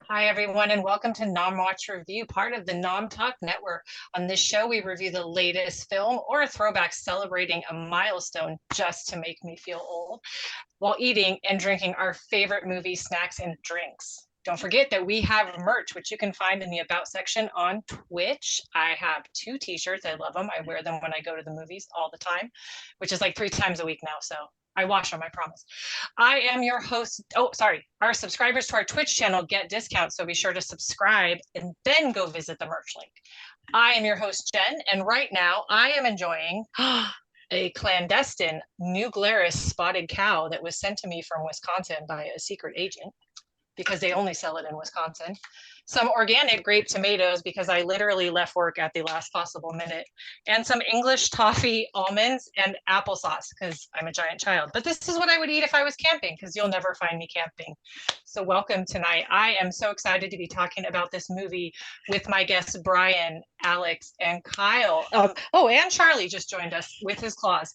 Hi, everyone, and welcome to Nom Watch Review, part of the Nom Talk network. On this show, we review the latest film or a throwback celebrating a milestone just to make me feel old while eating and drinking our favorite movie snacks and drinks. Don't forget that we have merch, which you can find in the About section on Twitch. I have 2 t-shirts. I love them. I wear them when I go to the movies all the time, which is like 3 times a week now. So I wash them, I promise. I am your host. Oh, sorry. Our subscribers to our Twitch channel get discounts, so be sure to subscribe and then go visit the merch link. I am your host, Jen, and right now I am enjoying a clandestine New Glarus spotted cow that was sent to me from Wisconsin by a secret agent because they only sell it in Wisconsin. Some organic grape tomatoes because I literally left work at the last possible minute, and some English toffee almonds and applesauce because I'm a giant child. But this is what I would eat if I was camping because you'll never find me camping. So welcome tonight. I am so excited to be talking about this movie with my guests Bryan, Alex, and Kyle. And Charlie just joined us with his claws.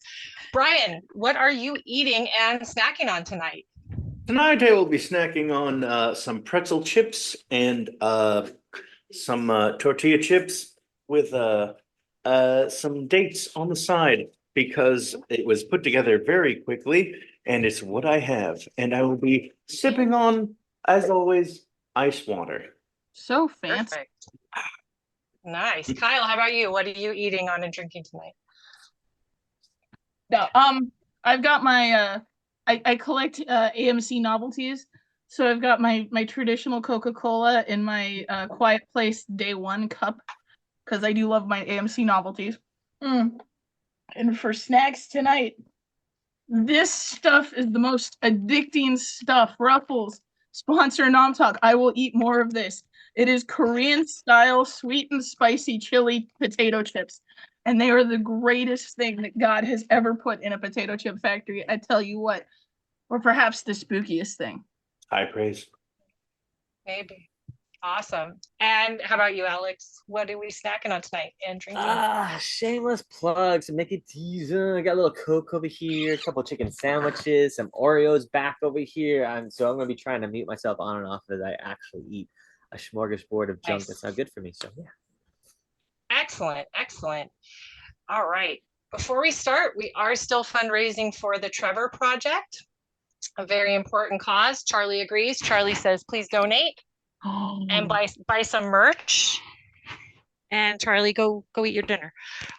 Bryan, what are you eating and snacking on tonight? Tonight I will be snacking on some pretzel chips and some tortilla chips with some dates on the side because it was put together very quickly and it's what I have. And I will be sipping on, as always, ice water. So fancy. Perfect. Nice. Kyle, how about you? What are you eating on and drinking tonight? No, I've got my I collect AMC novelties. So I've got my traditional Coca-Cola in my Quiet Place Day One cup because I do love my AMC novelties. And for snacks tonight, this stuff is the most addicting stuff. Ruffles, sponsor Nom Talk. I will eat more of this. It is Korean style sweet and spicy chili potato chips. And they are the greatest thing that God has ever put in a potato chip factory. I tell you what, or perhaps the spookiest thing. High praise. Maybe. Awesome. And how about you, Alex? What are we snacking on tonight and drinking? Shameless plugs. Make it teaser. I got a little Coke over here, a couple chicken sandwiches, some Oreos back over here. I'm gonna be trying to mute myself on and off as I actually eat a smorgasbord of junk that's not good for me. So yeah. Excellent. Excellent. All right. Before we start, we are still fundraising for the Trevor Project, a very important cause. Charlie agrees. Charlie says, please donate and buy some merch. And Charlie, go eat your dinner.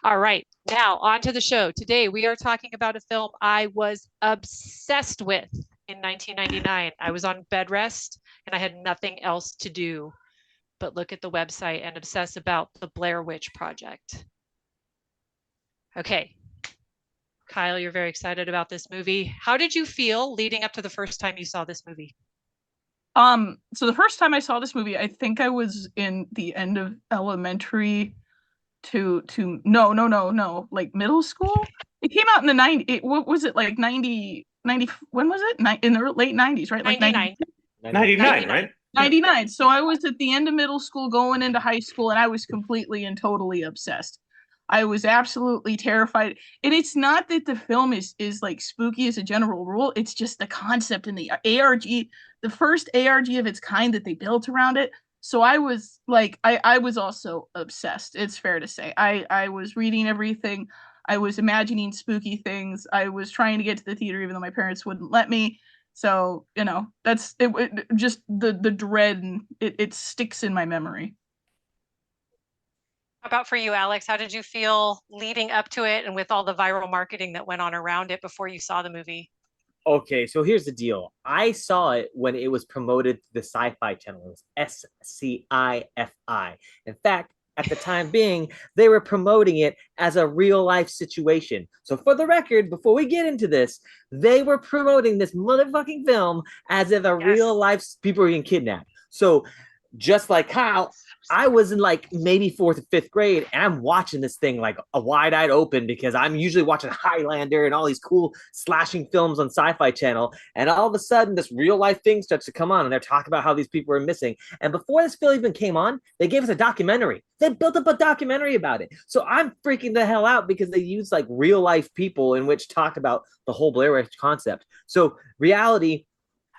All right. Now on to the show. Today we are talking about a film I was obsessed with in 1999. I was on bed rest and I had nothing else to do but look at the website and obsess about the Blair Witch Project. Okay. Kyle, you're very excited about this movie. How did you feel leading up to the first time you saw this movie? So the first time I saw this movie, I think I was in the end of elementary to like middle school. It came out in the 90s. What was it, like 90 when was it? In the late 90s, right? Like 99. 99, right? 99. So I was at the end of middle school going into high school and I was completely and totally obsessed. I was absolutely terrified. And it's not that the film is like spooky as a general rule. It's just the concept and the ARG, the first ARG of its kind that they built around it. So I was like, I was also obsessed. It's fair to say. I was reading everything. I was imagining spooky things. I was trying to get to the theater even though my parents wouldn't let me. So, that's it, just the dread, and it sticks in my memory. How about for you, Alex? How did you feel leading up to it and with all the viral marketing that went on around it before you saw the movie? Okay, so here's the deal. I saw it when it was promoted to the Sci-Fi Channel. It was SCIFI. In fact, at the time being, they were promoting it as a real life situation. So for the record, before we get into this, they were promoting this motherfucking film as if real life people were getting kidnapped. So just like Kyle, I was in like maybe 4th or 5th grade, and I'm watching this thing like a wide-eyed open because I'm usually watching Highlander and all these cool slashing films on Sci-Fi Channel, and all of a sudden this real-life thing starts to come on, and they're talking about how these people are missing. And before this film even came on, they gave us a documentary. They built up a documentary about it. So I'm freaking the hell out because they used like real-life people in which talked about the whole Blair Witch concept. So reality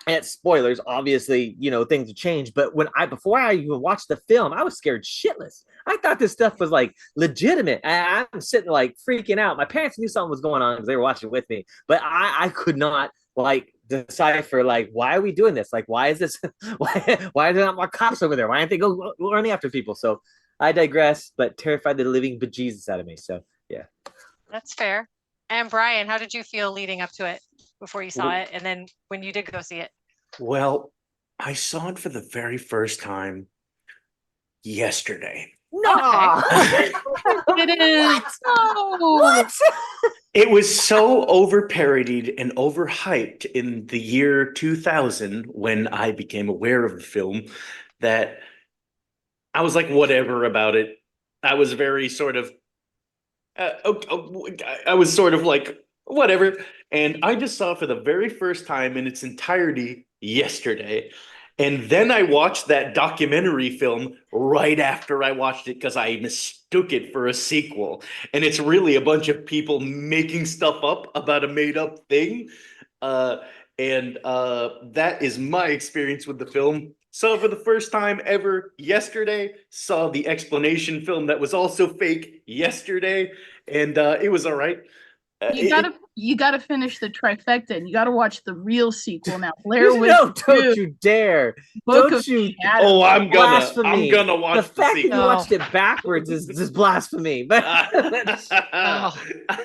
And spoilers, obviously, things have changed. But before I even watched the film, I was scared shitless. I thought this stuff was like legitimate. I'm sitting like freaking out. My parents knew something was going on because they were watching with me, but I could not like decipher like, why are we doing this? Like, why is this? why are there not more cops over there? Why aren't they go running after people? So I digress, but terrified the living bejesus out of me. So yeah, That's fair. And Brian, how did you feel leading up to it before you saw it, and then when you did go see it? Well, I saw it for the very first time yesterday. no, It is. what? It was so over parodied and overhyped in the year 2000 when I became aware of the film that I was like, whatever about it. I was very sort of, I was sort of like, whatever. And I just saw it for the very first time in its entirety yesterday. And then I watched that documentary film right after I watched it because I mistook it for a sequel. And it's really a bunch of people making stuff up about a made up thing. Uh, and that is my experience with the film. Saw for the first time ever yesterday. Saw the explanation film that was also fake yesterday, and it was all right. You gotta finish the trifecta, and you gotta watch the real sequel now. Blair Witch No, don't 2, you dare! Book Don't of you? Shadows. Oh, I'm Blasphemy. gonna watch The fact that you sequel. watched it backwards is blasphemy. But I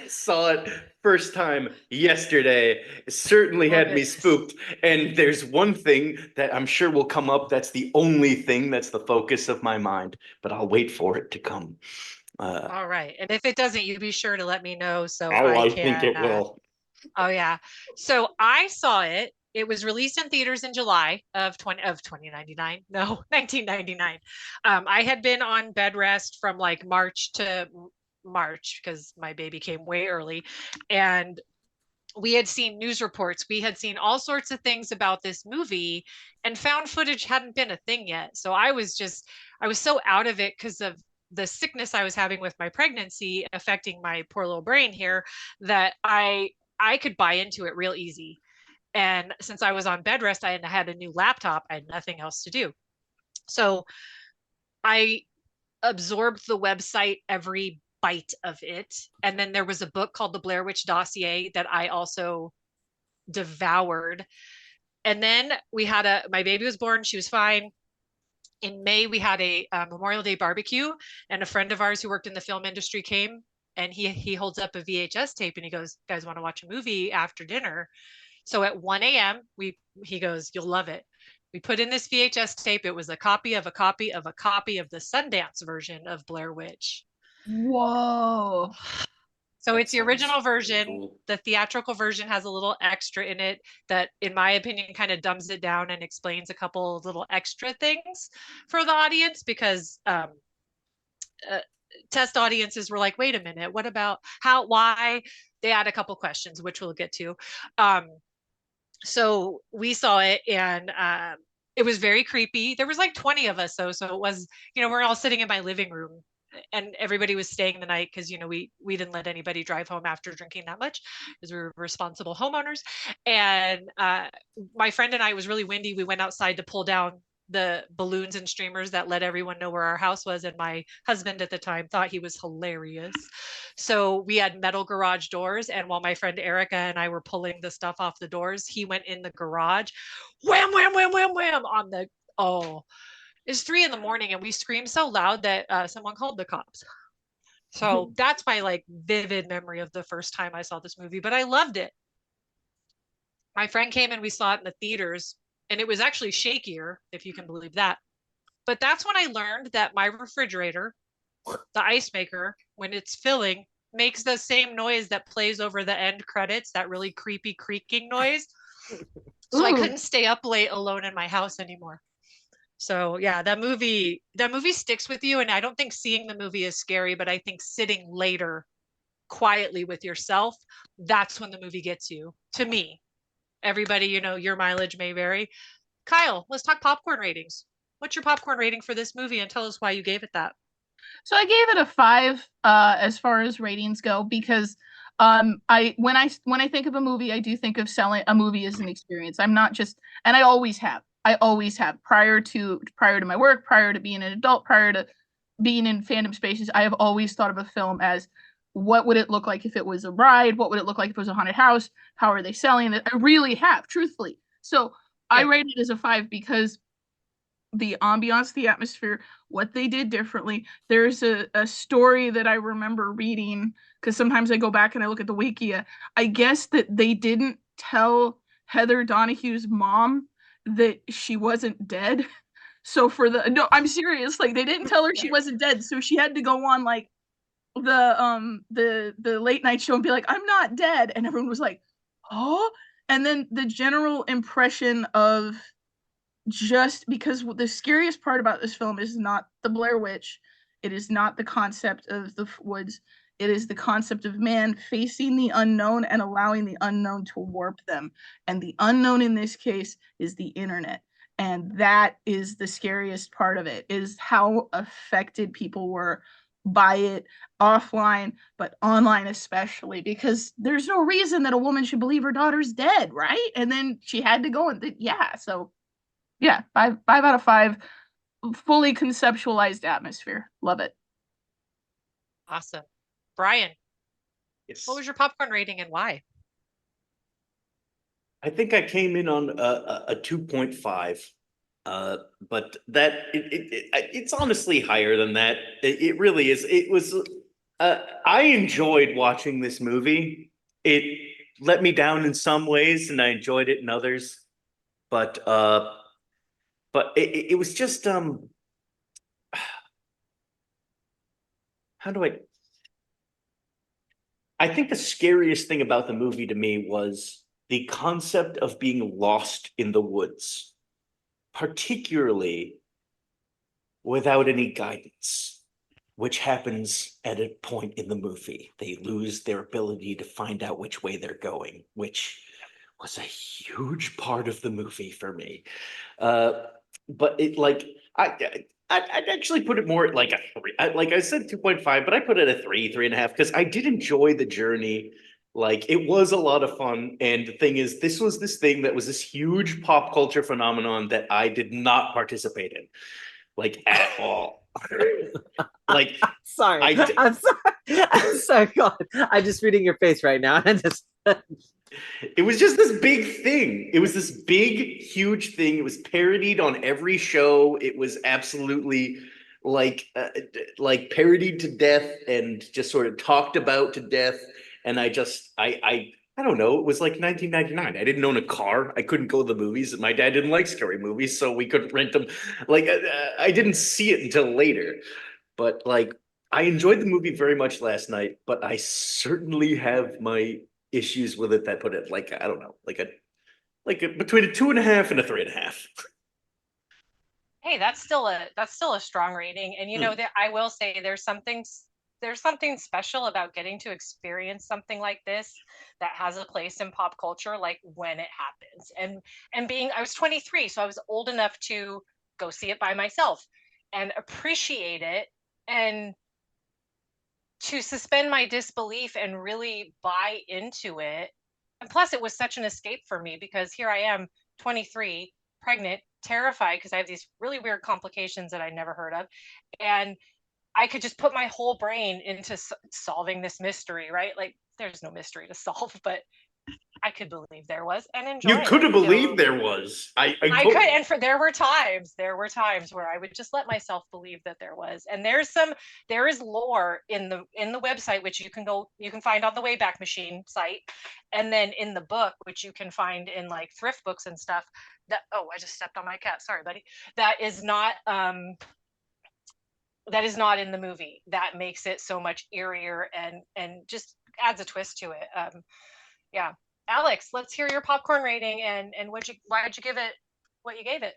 saw it first time yesterday. It certainly had me spooked. And there's one thing that I'm sure will come up. That's the only thing that's the focus of my mind. But I'll wait for it to come. All right. And if it doesn't, you be sure to let me know so I can. think it will. Oh yeah. So I saw it. It was released in theaters in July of 2099. No, 1999. I had been on bed rest from like March to March because my baby came way early, and we had seen news reports. We had seen all sorts of things about this movie, and found footage hadn't been a thing yet. So I was so out of it because of the sickness I was having with my pregnancy affecting my poor little brain here, that I could buy into it real easy. And since I was on bed rest, I had a new laptop. I had nothing else to do. So I absorbed the website, every bite of it. And then there was a book called The Blair Witch Dossier that I also devoured. And then my baby was born. She was fine. In May, we had a Memorial Day barbecue, and a friend of ours who worked in the film industry came, and he holds up a VHS tape and he goes, "Guys, want to watch a movie after dinner?" So at 1 a.m., he goes, "You'll love it." We put in this VHS tape. It was a copy of a copy of a copy of the Sundance version of Blair Witch. Whoa. So That it's the sounds original version. cool. The theatrical version has a little extra in it that, in my opinion, kind of dumbs it down and explains a couple of little extra things for the audience, because test audiences were like, wait a minute, what about why? They had a couple questions, which we'll get to. So we saw it, and it was very creepy. There was like 20 of us, though. So it was, we're all sitting in my living room, and everybody was staying the night because, we didn't let anybody drive home after drinking that much because we were responsible homeowners. And my friend and I, it was really windy. We went outside to pull down the balloons and streamers that let everyone know where our house was. And my husband at the time thought he was hilarious. So we had metal garage doors. And while my friend Erica and I were pulling the stuff off the doors, he went in the garage, wham, wham, wham, wham, wham on the, it's 3 a.m, and we screamed so loud that someone called the cops. So that's my like vivid memory of the first time I saw this movie, but I loved it. My friend came and we saw it in the theaters, and it was actually shakier, if you can believe that. But that's when I learned that my refrigerator, the ice maker, when it's filling, makes the same noise that plays over the end credits, that really creepy creaking noise. So I couldn't stay up late alone in my house anymore. So yeah, that movie sticks with you. And I don't think seeing the movie is scary, but I think sitting later quietly with yourself, that's when the movie gets you. To me, everybody, your mileage may vary. Kyle, let's talk popcorn ratings. What's your popcorn rating for this movie, and tell us why you gave it that? So I gave it a 5 as far as ratings go, because I when I think of a movie, I do think of selling a movie as an experience. I'm not just, and I always have. I always have prior to my work, prior to being an adult, prior to being in fandom spaces, I have always thought of a film as what would it look like if it was a ride? What would it look like if it was a haunted house? How are they selling it? I really have, truthfully. So I rate it as a 5 because the ambiance, the atmosphere, what they did differently. There's a story that I remember reading, because sometimes I go back and I look at the Wikia. I guess that they didn't tell Heather Donahue's mom that she wasn't dead. So no, I'm serious. Like, they didn't tell her she wasn't dead. So she had to go on like the late night show and be like, I'm not dead. And everyone was like, oh. And then the general impression of, just because the scariest part about this film is not the Blair Witch, it is not the concept of the woods, it is the concept of man facing the unknown and allowing the unknown to warp them. And the unknown in this case is the internet. And that is the scariest part of it, is how affected people were by it offline, but online especially, because there's no reason that a woman should believe her daughter's dead, right? And then she had to go and so yeah, 5 out of 5. Fully conceptualized atmosphere. Love it. Awesome. Bryan, Yes. what was your popcorn rating and why? I think I came in on a 2.5. But it's honestly higher than that. It really is. It was. I enjoyed watching this movie. It let me down in some ways, and I enjoyed it in others. But it was just how do I think the scariest thing about the movie to me was the concept of being lost in the woods, particularly without any guidance, which happens at a point in the movie. They lose their ability to find out which way they're going, which was a huge part of the movie for me. But it I'd actually put it more at like a 3. Like I said, 2.5, but I put it at 3.5, because I did enjoy the journey. Like, it was a lot of fun. And the thing is, this was this thing that was this huge pop culture phenomenon that I did not participate in, like, at all. Like, sorry. I'm sorry. I'm sorry. God, I'm just reading your face right now. And it was just this big thing. It was this big, huge thing. It was parodied on every show. It was absolutely like parodied to death and just sort of talked about to death. And I don't know. It was like 1999. I didn't own a car. I couldn't go to the movies. My dad didn't like scary movies, so we couldn't rent them. Like, I didn't see it until later. But like, I enjoyed the movie very much last night. But I certainly have my issues with it that put it like, I don't know, like a between a 2.5 and a 3.5. Hey, that's still a strong rating. And you know, that I will say there's something special about getting to experience something like this that has a place in pop culture, like when it happens. And I was 23, so I was old enough to go see it by myself and appreciate it, and to suspend my disbelief and really buy into it. And plus, it was such an escape for me, because here I am, 23, pregnant, terrified, because I have these really weird complications that I never heard of. And I could just put my whole brain into solving this mystery, right? Like, there's no mystery to solve, but I could believe there was, and enjoy You it. could have believed there was. I could, and there were times where I would just let myself believe that there was. And there is lore in the website, which you can find on the Wayback Machine site, and then in the book, which you can find in like thrift books and stuff. That, oh, I just stepped on my cat. Sorry, buddy. That is not in the movie. That makes it so much eerier and just adds a twist to it. Yeah. Alex, let's hear your popcorn rating and why did you give it what you gave it?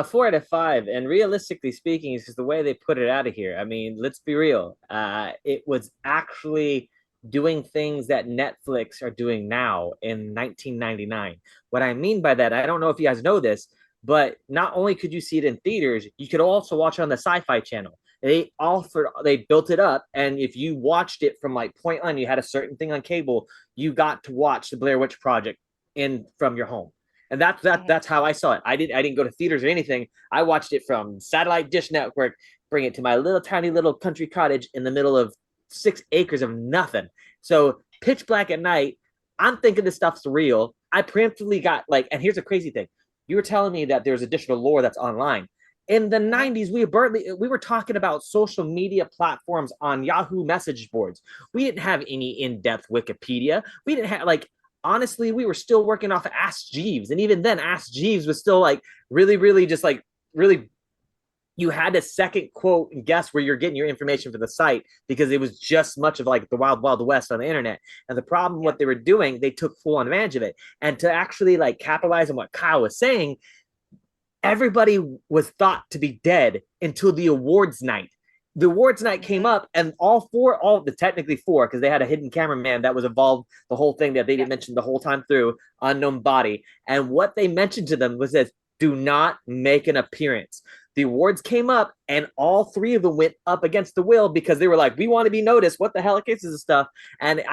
4 out of 5. And realistically speaking, it's just the way they put it out of here. I mean, let's be real. It was actually doing things that Netflix are doing now in 1999. What I mean by that, I don't know if you guys know this, but not only could you see it in theaters, you could also watch it on the Sci-Fi Channel. They built it up, and if you watched it from like point on, you had a certain thing on cable, you got to watch the Blair Witch Project from your home. And that's how I saw it. I didn't go to theaters or anything. I watched it from satellite dish network, bring it to my little tiny little country cottage in the middle of 6 acres of nothing. So pitch black at night, I'm thinking this stuff's real. I preemptively got like, and here's a crazy thing. You were telling me that there's additional lore that's online. In the 90s, we were talking about social media platforms on Yahoo message boards. We didn't have any in-depth Wikipedia. We didn't have like, honestly, we were still working off of Ask Jeeves. And even then, Ask Jeeves was still like really just like really, you had to second quote and guess where you're getting your information for the site because it was just much of like the wild west on the internet. And the problem, what they were doing, they took full advantage of it. And to actually like capitalize on what Kyle was saying, everybody was thought to be dead until the awards night. The awards night came up, and technically four, because they had a hidden cameraman that was involved the whole thing that they didn't mention the whole time through, unknown body. And what they mentioned to them was this: do not make an appearance. The awards came up, and all three of them went up against the will because they were like, we want to be noticed. What the hell cases of stuff? And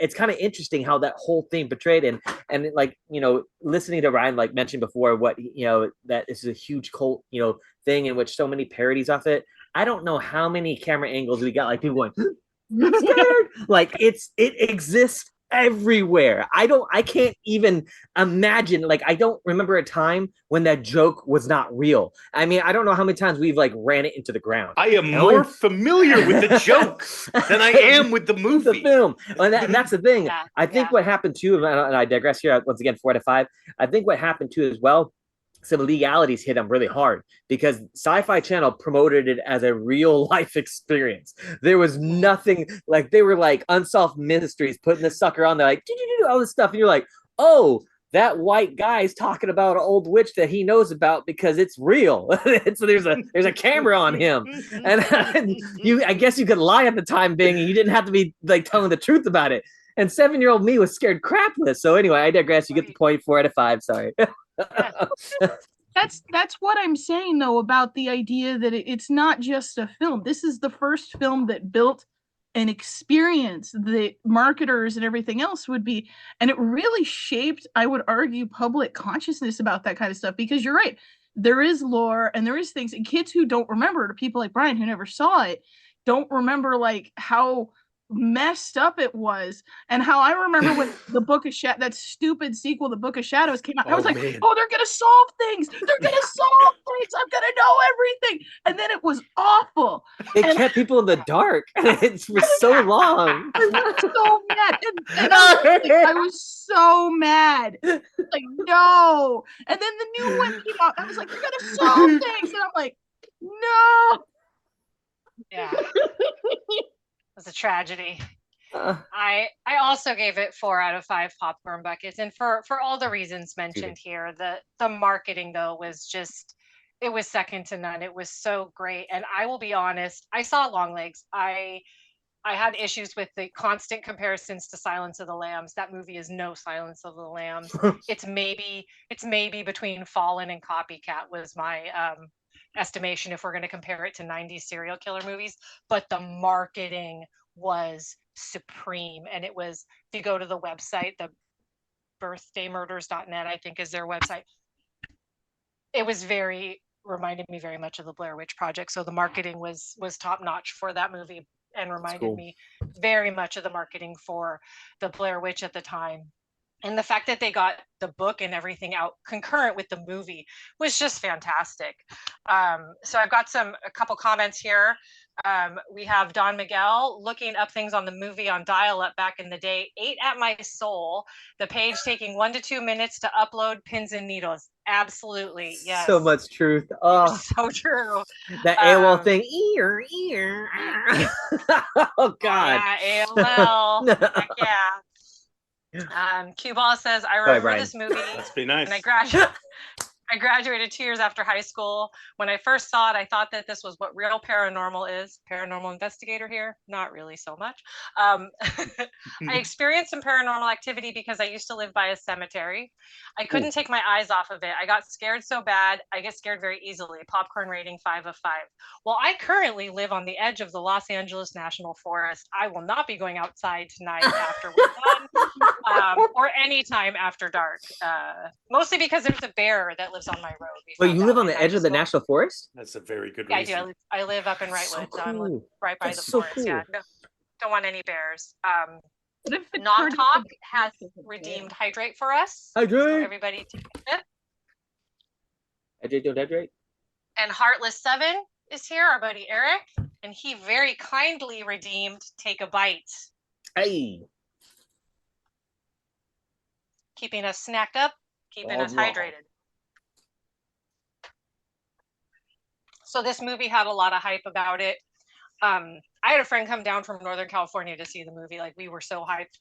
it's kind of interesting how that whole thing portrayed. And like, you know, listening to Ryan, like mentioned before, what, you know, that this is a huge cult, you know, thing in which so many parodies off it. I don't know how many camera angles we got, like people going, scared. Like it exists everywhere. I can't even imagine, like, I don't remember a time when that joke was not real. I mean, I don't know how many times we've like ran it into the ground. I am more familiar with the joke than I am with the movie. The film. And that's the thing. I think what happened too, and I digress here once again, 4 out of 5. I think what happened too as well, some legalities hit them really hard because Sci-Fi Channel promoted it as a real life experience. There was nothing like, they were like Unsolved Mysteries, putting the sucker on there, like all this stuff, and you're like, oh, that white guy's talking about an old witch that he knows about because it's real. So there's a camera on him, and I guess you could lie at the time being, and you didn't have to be like telling the truth about it. And 7-year-old me was scared crapless. So anyway, I digress. You get the point. 4 out of 5. Sorry. That's what I'm saying though about the idea that it's not just a film. This is the first film that built an experience that marketers and everything else would be, and it really shaped, I would argue, public consciousness about that kind of stuff. Because you're right, there is lore and there is things, and kids who don't remember, to people like Brian who never saw it, don't remember like how messed up it was, and how I remember when the Book of Shadows, that stupid sequel, the Book of Shadows, came out. I was like, man, oh, they're gonna solve things. They're gonna solve things. I'm gonna know everything. And then it was awful. It kept people in the dark. It was so long. I was so mad. And I was so mad. Like, no. And then the new one came out. I was like, they're gonna solve things. And I'm like, no. Yeah. It was a tragedy. I also gave it 4 out of 5 popcorn buckets, and for all the reasons mentioned here. The marketing though was just, it was second to none. It was so great. And I will be honest, I saw Longlegs. I had issues with the constant comparisons to Silence of the Lambs. That movie is no Silence of the Lambs. It's maybe between Fallen and Copycat was my estimation if we're going to compare it to 90s serial killer movies. But the marketing was supreme. And it was, if you go to the website, the birthdaymurders.net, I think is their website, it was reminded me very much of the Blair Witch Project. So the marketing was top notch for that movie, and reminded me very much of the marketing for the Blair Witch at the time. And the fact that they got the book and everything out concurrent with the movie was just fantastic. So I've got a couple comments here. We have Don Miguel looking up things on the movie on dial-up back in the day. 8 at my soul. The page taking 1 to 2 minutes to upload pins and needles. Absolutely, yes. So much truth. Oh, so true. That AOL thing. Ear. Oh God. Yeah, AOL. Heck yeah. Q Ball says, I remember this movie. Must be nice. And I graduated 2 years after high school. When I first saw it, I thought that this was what real paranormal is. Paranormal investigator here? Not really so much. I experienced some paranormal activity because I used to live by a cemetery. I couldn't take my eyes off of it. I got scared so bad. I get scared very easily. Popcorn rating 5 of 5. Well, I currently live on the edge of the Los Angeles National Forest. I will not be going outside tonight after we're done, or anytime after dark. Mostly because there's a bear that lives on my road. Well, you live on the edge of the national forest? That's a very good Yeah, reason. I do. I live up in Wrightwood, so I'm cool. right by That's the so forest. cool. Yeah, no, don't want any bears. What if it Nom turned Talk into- has redeemed Hydrate for us. Hydrate! So everybody take a sip. Hydrate, don't hydrate. And Heartless 7 is here, our buddy Eric, and he very kindly redeemed Take a Bite, Hey. keeping us snacked up, keeping us Alright. hydrated. So this movie had a lot of hype about it. I had a friend come down from Northern California to see the movie. Like, we were so hyped.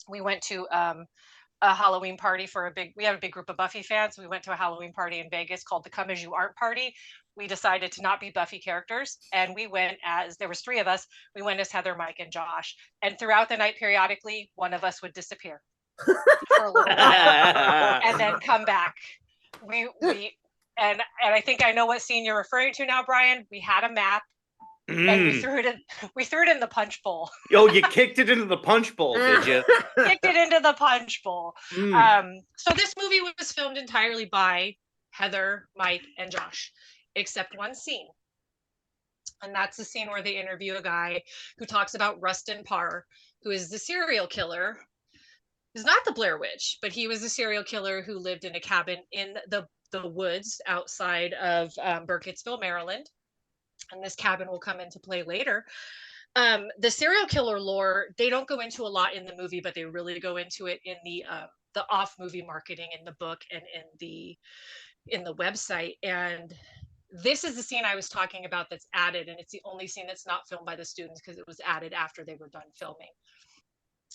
We went to a Halloween party for we have a big group of Buffy fans. We went to a Halloween party in Vegas called the Come As You Aren't Party. We decided to not be Buffy characters, and we went as, there was 3 of us. We went as Heather, Mike, and Josh. And throughout the night, periodically, one of us would disappear for a little while and then come back. And I think I know what scene you're referring to now, Brian. We had a map and we threw it in the punch bowl. Oh, you kicked it into the punch bowl, did you? Kicked it into the punch bowl. So this movie was filmed entirely by Heather, Mike, and Josh, except one scene. And that's the scene where they interview a guy who talks about Rustin Parr, who is the serial killer. He's not the Blair Witch, but he was a serial killer who lived in a cabin in the woods outside of Burkittsville, Maryland. And this cabin will come into play later. The serial killer lore, they don't go into a lot in the movie, but they really go into it in the off movie marketing in the book and in the website. And this is the scene I was talking about that's added, and it's the only scene that's not filmed by the students because it was added after they were done filming.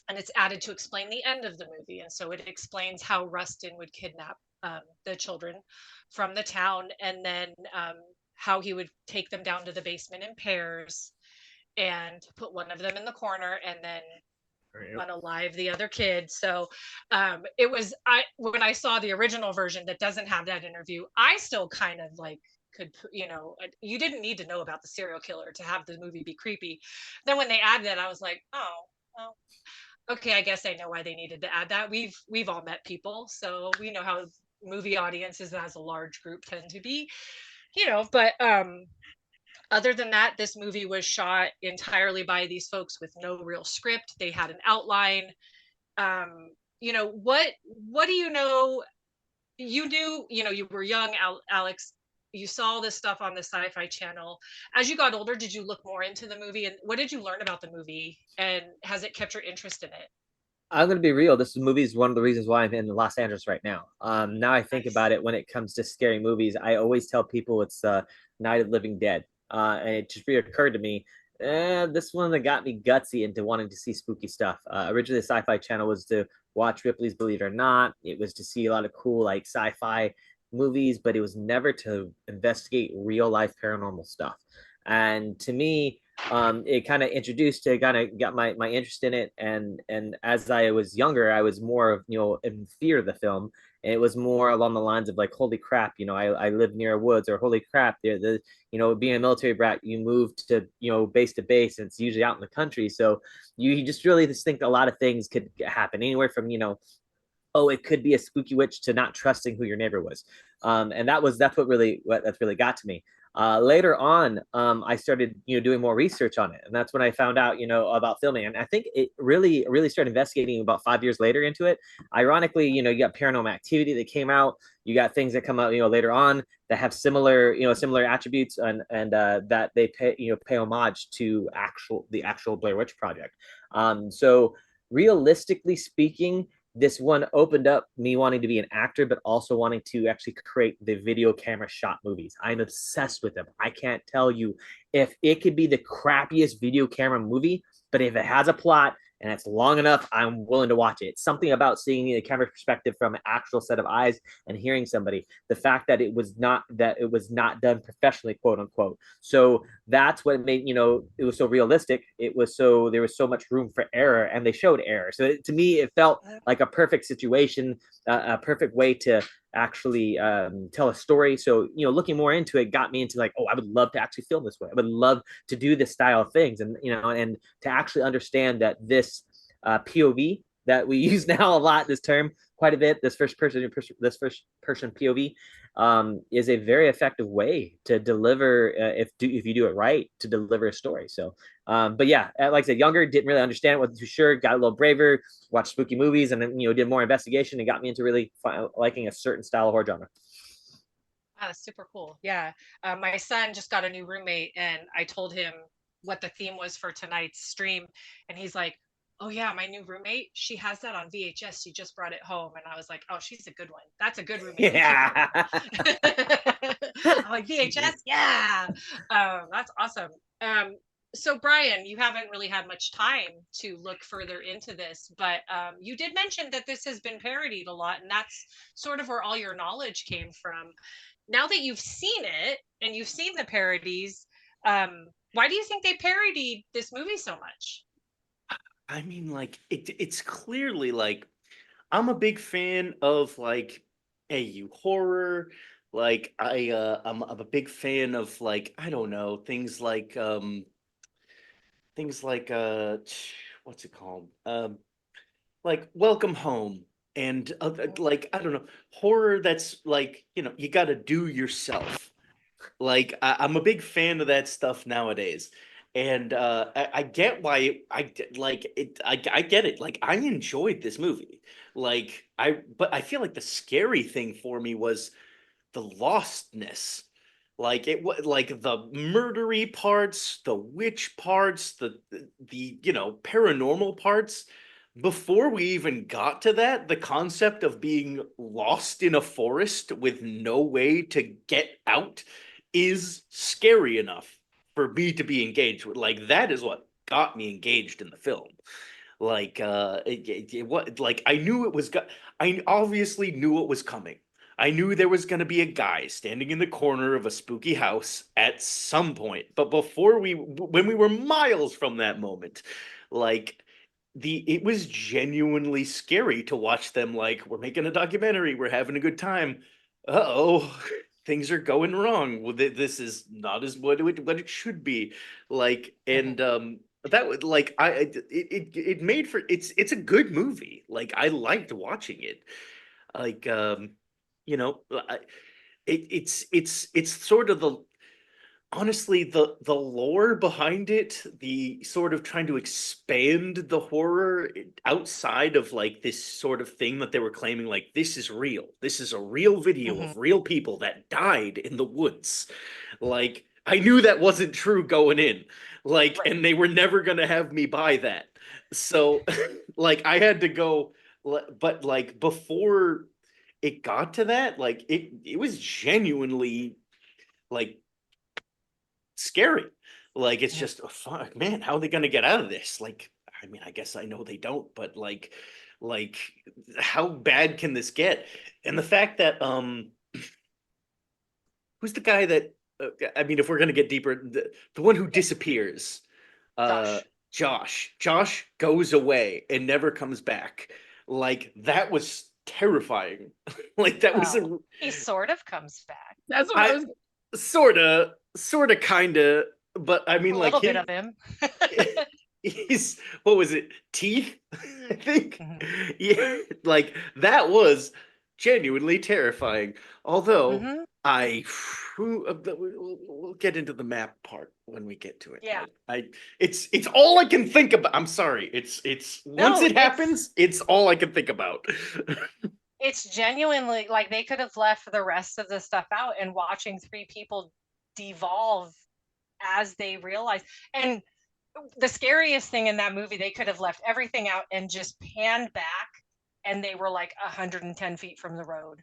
And it's added to explain the end of the movie. And so it explains how Rustin would kidnap the children from the town, and then how he would take them down to the basement in pairs and put one of them in the corner and then unalive the other kid. So it was, when I saw the original version that doesn't have that interview, I still kind of like could, you didn't need to know about the serial killer to have the movie be creepy. Then when they added that, I was like, oh, well, okay, I guess I know why they needed to add that. We've all met people, so we know how movie audiences as a large group tend to be, but other than that, this movie was shot entirely by these folks with no real script. They had an outline. What do you know? You knew, you were young, Alex. You saw this stuff on the Sci-Fi Channel. As you got older, did you look more into the movie? And what did you learn about the movie? And has it kept your interest in it? I'm going to be real. This movie is one of the reasons why I'm in Los Angeles right now. Now I think about it, when it comes to scary movies, I always tell people it's Night of the Living Dead. And it just reoccurred to me, this one that got me gutsy into wanting to see spooky stuff. Originally, the Sci-Fi Channel was to watch Ripley's Believe It or Not. It was to see a lot of cool like sci-fi movies, but it was never to investigate real life paranormal stuff. And to me, it kind of got my interest in it. And as I was younger, I was more of, in fear of the film. And it was more along the lines of like, holy crap, I live near woods, or holy crap, being a military brat, you move to, base to base, and it's usually out in the country. So you just really just think a lot of things could happen, anywhere from, oh, it could be a spooky witch, to not trusting who your neighbor was. And that's what really got to me. Later on, I started, doing more research on it. And that's when I found out, about filming. And I think it really started investigating about 5 years later into it. Ironically, you got Paranormal Activity that came out. You got things that come out, later on that have similar attributes, and that they pay homage to the actual Blair Witch Project. So realistically speaking, this one opened up me wanting to be an actor, but also wanting to actually create the video camera shot movies. I'm obsessed with them. I can't tell you, if it could be the crappiest video camera movie, but if it has a plot and it's long enough, I'm willing to watch it. It's something about seeing the camera perspective from an actual set of eyes and hearing somebody. The fact that it was not done professionally, quote unquote. So that's what made, it was so realistic. There was so much room for error, and they showed error. So to me, it felt like a perfect situation, a perfect way to actually tell a story. So looking more into it got me into like, oh, I would love to actually film this way. I would love to do this style of things, and and to actually understand that this POV that we use now a lot, this term quite a bit, this first person POV, is a very effective way to deliver, if you do it right, to deliver a story. So but yeah, like I said, younger, didn't really understand it, wasn't too sure, got a little braver, watched spooky movies, and then did more investigation, and got me into really liking a certain style of horror genre. That's super cool. Yeah. My son just got a new roommate, and I told him what the theme was for tonight's stream. And he's like, oh, yeah, my new roommate, she has that on VHS. She just brought it home. And I was like, oh, she's a good one. That's a good roommate. Yeah. I'm like, VHS? Yeah. That's awesome. So, Bryan, you haven't really had much time to look further into this, but you did mention that this has been parodied a lot, and that's sort of where all your knowledge came from. Now that you've seen it and you've seen the parodies, why do you think they parodied this movie so much? I mean, like it's clearly like I'm a big fan of like AU horror. Like I'm a big fan of like I don't know things like what's it called like Welcome Home and like I don't know horror that's like you got to do yourself. Like I'm a big fan of that stuff nowadays, and I get why like it. I get it. Like I enjoyed this movie. But I feel like the scary thing for me was the lostness. Like it was like the murdery parts, the witch parts, the paranormal parts. Before we even got to that, the concept of being lost in a forest with no way to get out is scary enough for me to be engaged with. Like that is what got me engaged in the film. Like what like I knew it was I obviously knew it was coming. I knew there was going to be a guy standing in the corner of a spooky house at some point. But when we were miles from that moment, like it was genuinely scary to watch them. Like, we're making a documentary, we're having a good time. Uh-oh, things are going wrong. Well, this is not as what it should be. Like, and that would like it made for it's a good movie. Like, I liked watching it. Like, it's sort of the honestly the lore behind it, the sort of trying to expand the horror outside of like this sort of thing that they were claiming, like this is real, this is a real video of real people that died in the woods. Like I knew that wasn't true going in, like, and they were never gonna have me buy that. So like I had to go, but like before it got to that, like it was genuinely like scary. Like it's just, oh, fuck, man, how are they gonna get out of this? Like, I mean, I guess I know they don't, but like how bad can this get? And the fact that who's the guy that I mean, if we're gonna get deeper, the one who disappears, uh Josh goes away and never comes back. Like that was terrifying. Like that was he sort of comes back. That's what I was. Sorta, kinda, but I mean, A like little bit of him. he's what was it? Teeth, I think. Yeah, like that was genuinely terrifying. Although we'll get into the map part when we get to it. Yeah, it's all I can think about. I'm sorry. It's once it happens, it's all I can think about. It's genuinely like they could have left the rest of the stuff out and watching three people devolve as they realize. And the scariest thing in that movie, they could have left everything out and just panned back, and they were like 110 feet from the road.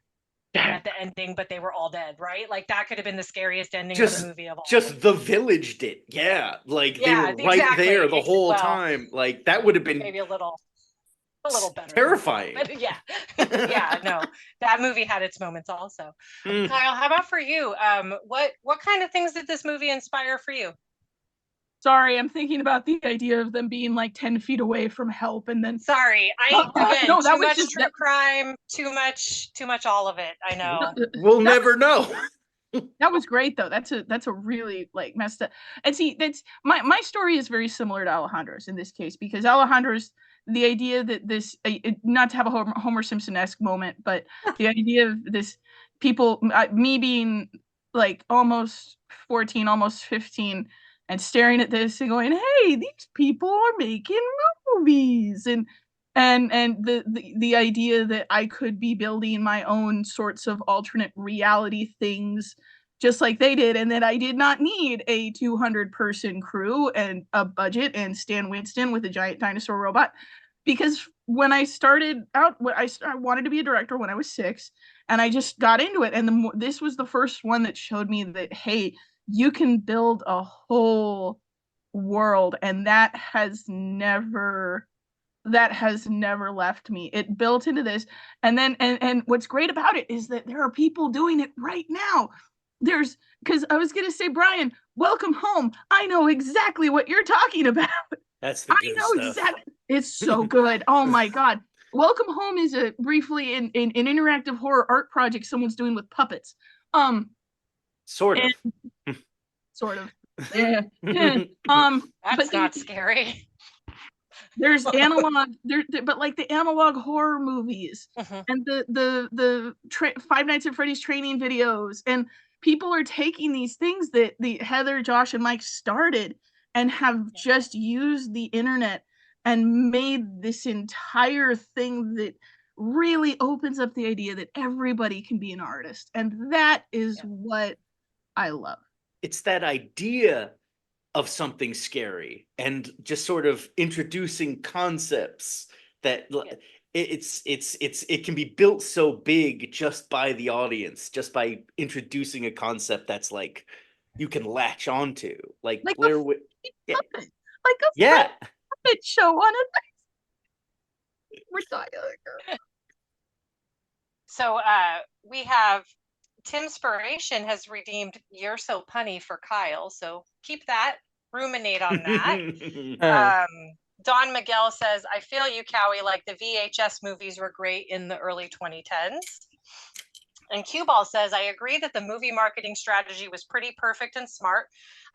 at the ending, but they were all dead, right? Like that could have been the scariest ending of Just the movie of all. just the village did. Yeah. Like they Yeah, were right exactly. there the whole Well, time. Like that would have been maybe a little better than that, terrifying. but yeah. Yeah, no, that movie had its moments also. Mm. Kyle, how about for you? What kind of things did this movie inspire for you? Sorry, I'm thinking about the idea of them being like 10 feet away from help, and then Sorry, again, no, that too was much just true crime, too much all of it. I know. We'll never know. that was great though. That's a really like messed up. And see, that's my story is very similar to Alejandro's in this case, because Alejandro's the idea that this not to have a Homer Simpson-esque moment, but the idea of this people, me being like almost 14, almost 15, and staring at this and going, hey, these people are making movies, and the idea that I could be building my own sorts of alternate reality things just like they did, and that I did not need a 200-person crew and a budget and Stan Winston with a giant dinosaur robot. Because when I started out, I wanted to be a director when I was 6, and I just got into it. And this was the first one that showed me that, hey, you can build a whole world, and that has never left me. It built into this. And then and what's great about it is that there are people doing it right now. Because I was gonna say, Bryan, welcome home. I know exactly what you're talking about. That's the good stuff. Exactly. It's so good. Oh my god. Welcome Home is a briefly an interactive horror art project someone's doing with puppets. Sort of. Sort of. Yeah. That's not scary. There's analog there, but like the analog horror movies, and the Five Nights at Freddy's training videos, and people are taking these things that the Heather, Josh, and Mike started and have just used the internet and made this entire thing that really opens up the idea that everybody can be an artist, and that is what I love. It's that idea of something scary and just sort of introducing concepts that it can be built so big just by the audience, just by introducing a concept that's like you can latch onto, like Blair Witch. Yeah. Like a puppet show on a So we have Timspiration has redeemed "You're So Punny" for Kyle, so keep that, ruminate on that. Don Miguel says, I feel you, Cowie, like the VHS movies were great in the early 2010s. And Q-Ball says, I agree that the movie marketing strategy was pretty perfect and smart.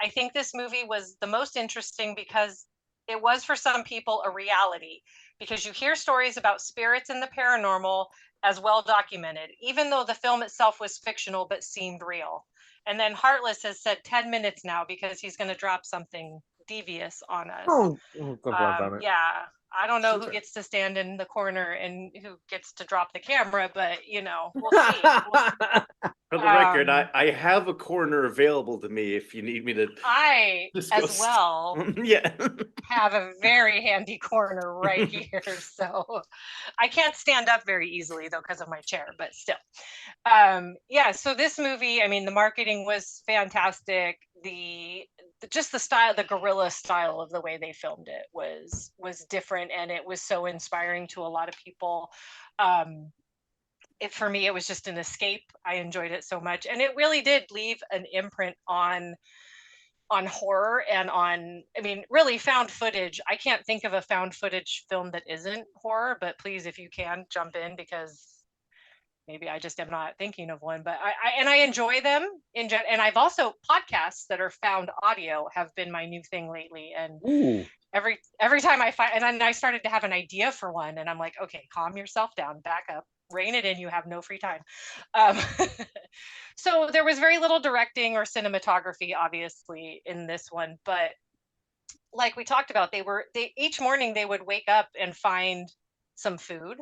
I think this movie was the most interesting because it was, for some people, a reality, because you hear stories about spirits and the paranormal as well documented, even though the film itself was fictional but seemed real. And then Heartless has said 10 minutes now because he's going to drop something devious on us. Yeah, I don't know who gets to stand in the corner and who gets to drop the camera, but we'll see. For the record, I have a corner available to me if you need me to. I as well have a very handy corner right here, so I can't stand up very easily though because of my chair, but still. So this movie, I mean, the marketing was fantastic. Just the style, the guerrilla style of the way they filmed it was different, and it was so inspiring to a lot of people. For me, it was just an escape. I enjoyed it so much, and it really did leave an imprint on horror and on, I mean, really found footage. I can't think of a found footage film that isn't horror, but please, if you can, jump in, because maybe I just am not thinking of one, but I enjoy them and I've also, podcasts that are found audio have been my new thing lately. And every time I find, and then I started to have an idea for one, and I'm like, okay, calm yourself down, back up, rein it in. You have no free time. So there was very little directing or cinematography, obviously, in this one, but like we talked about, they each morning they would wake up and find some food,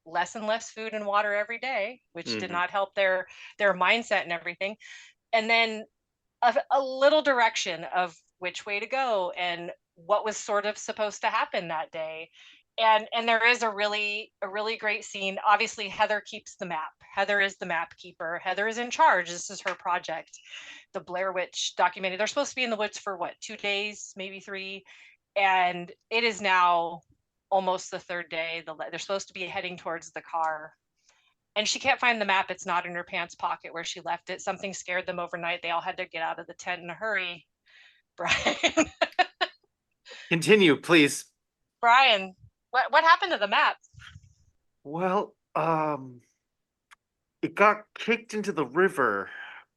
less and less food and water every day, which did not help their mindset and everything. And then a little direction of which way to go and what was sort of supposed to happen that day. And there is a really great scene. Obviously, Heather keeps the map. Heather is the map keeper. Heather is in charge. This is her project, the Blair Witch documentary. They're supposed to be in the woods for what, 2 days, maybe 3, and it is now almost the 3rd day. They're supposed to be heading towards the car, and she can't find the map. It's not in her pants pocket where she left it. Something scared them overnight. They all had to get out of the tent in a hurry. Brian, Continue, please. Brian, what happened to the map? Well, it got kicked into the river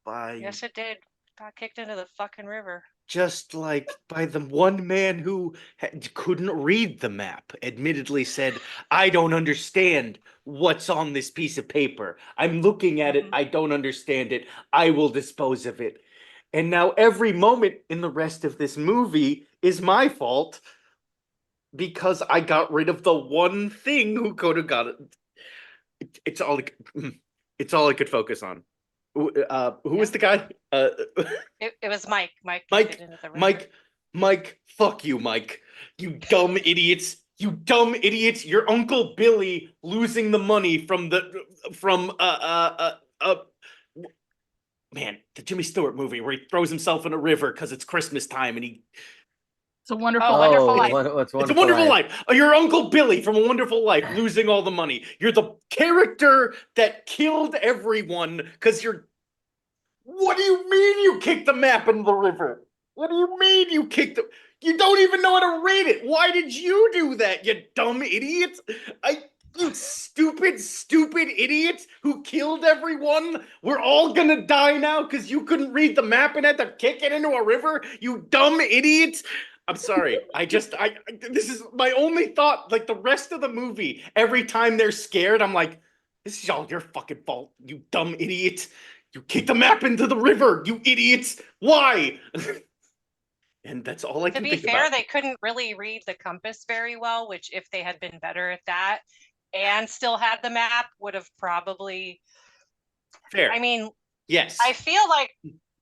by Yes, it did. Got kicked into the fucking river. just like by the one man who couldn't read the map, admittedly said, I don't understand what's on this piece of paper. I'm looking at it. I don't understand it. I will dispose of it. And now every moment in the rest of this movie is my fault because I got rid of the one thing who could have got it. It's all I could focus on. Who was the guy? It was Mike. Mike, fuck you, Mike. You dumb idiots. You dumb idiots. Your Uncle Billy losing the money from man, the Jimmy Stewart movie where he throws himself in a river because it's Christmas time and he. It's a Wonderful Wonderful Life. Life. It's a Wonderful Life. Your Uncle Billy from A Wonderful Life losing all the money. You're the character that killed everyone because you're. What do you mean you kicked the map into the river? What do you mean you kicked the? You don't even know how to read it. Why did you do that, you dumb idiot? You stupid idiots who killed everyone. We're all gonna die now because you couldn't read the map and had to kick it into a river. You dumb idiots. I'm sorry. This is my only thought. Like the rest of the movie, every time they're scared, I'm like, this is all your fucking fault, you dumb idiots. You kicked the map into the river, you idiots. Why? And that's all I can think about. To be fair, they couldn't really read the compass very well, which if they had been better at that and still had the map would have probably. Fair. I mean, yes. I feel like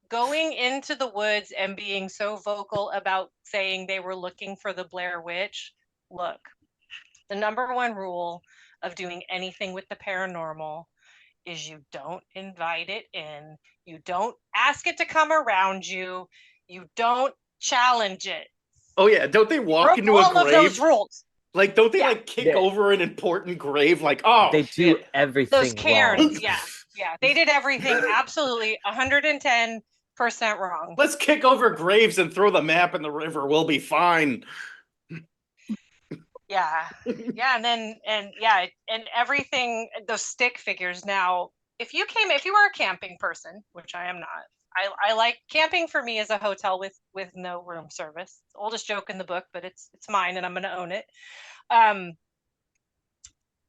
going into the woods and being so vocal about saying they were looking for the Blair Witch. Look, the number one rule of doing anything with the paranormal is you don't invite it in. You don't ask it to come around you. You don't challenge it. Oh yeah, don't they walk into a grave? All of those rules. Like, don't they like kick over an important grave? Like, oh, they do everything. Those Karens, wrong. yeah, they did everything absolutely 110% wrong. Let's kick over graves and throw the map in the river. We'll be fine. Yeah, and everything. Those stick figures. Now, if you were a camping person, which I am not. I like camping. For me is a hotel with no room service. Oldest joke in the book, but it's mine and I'm going to own it.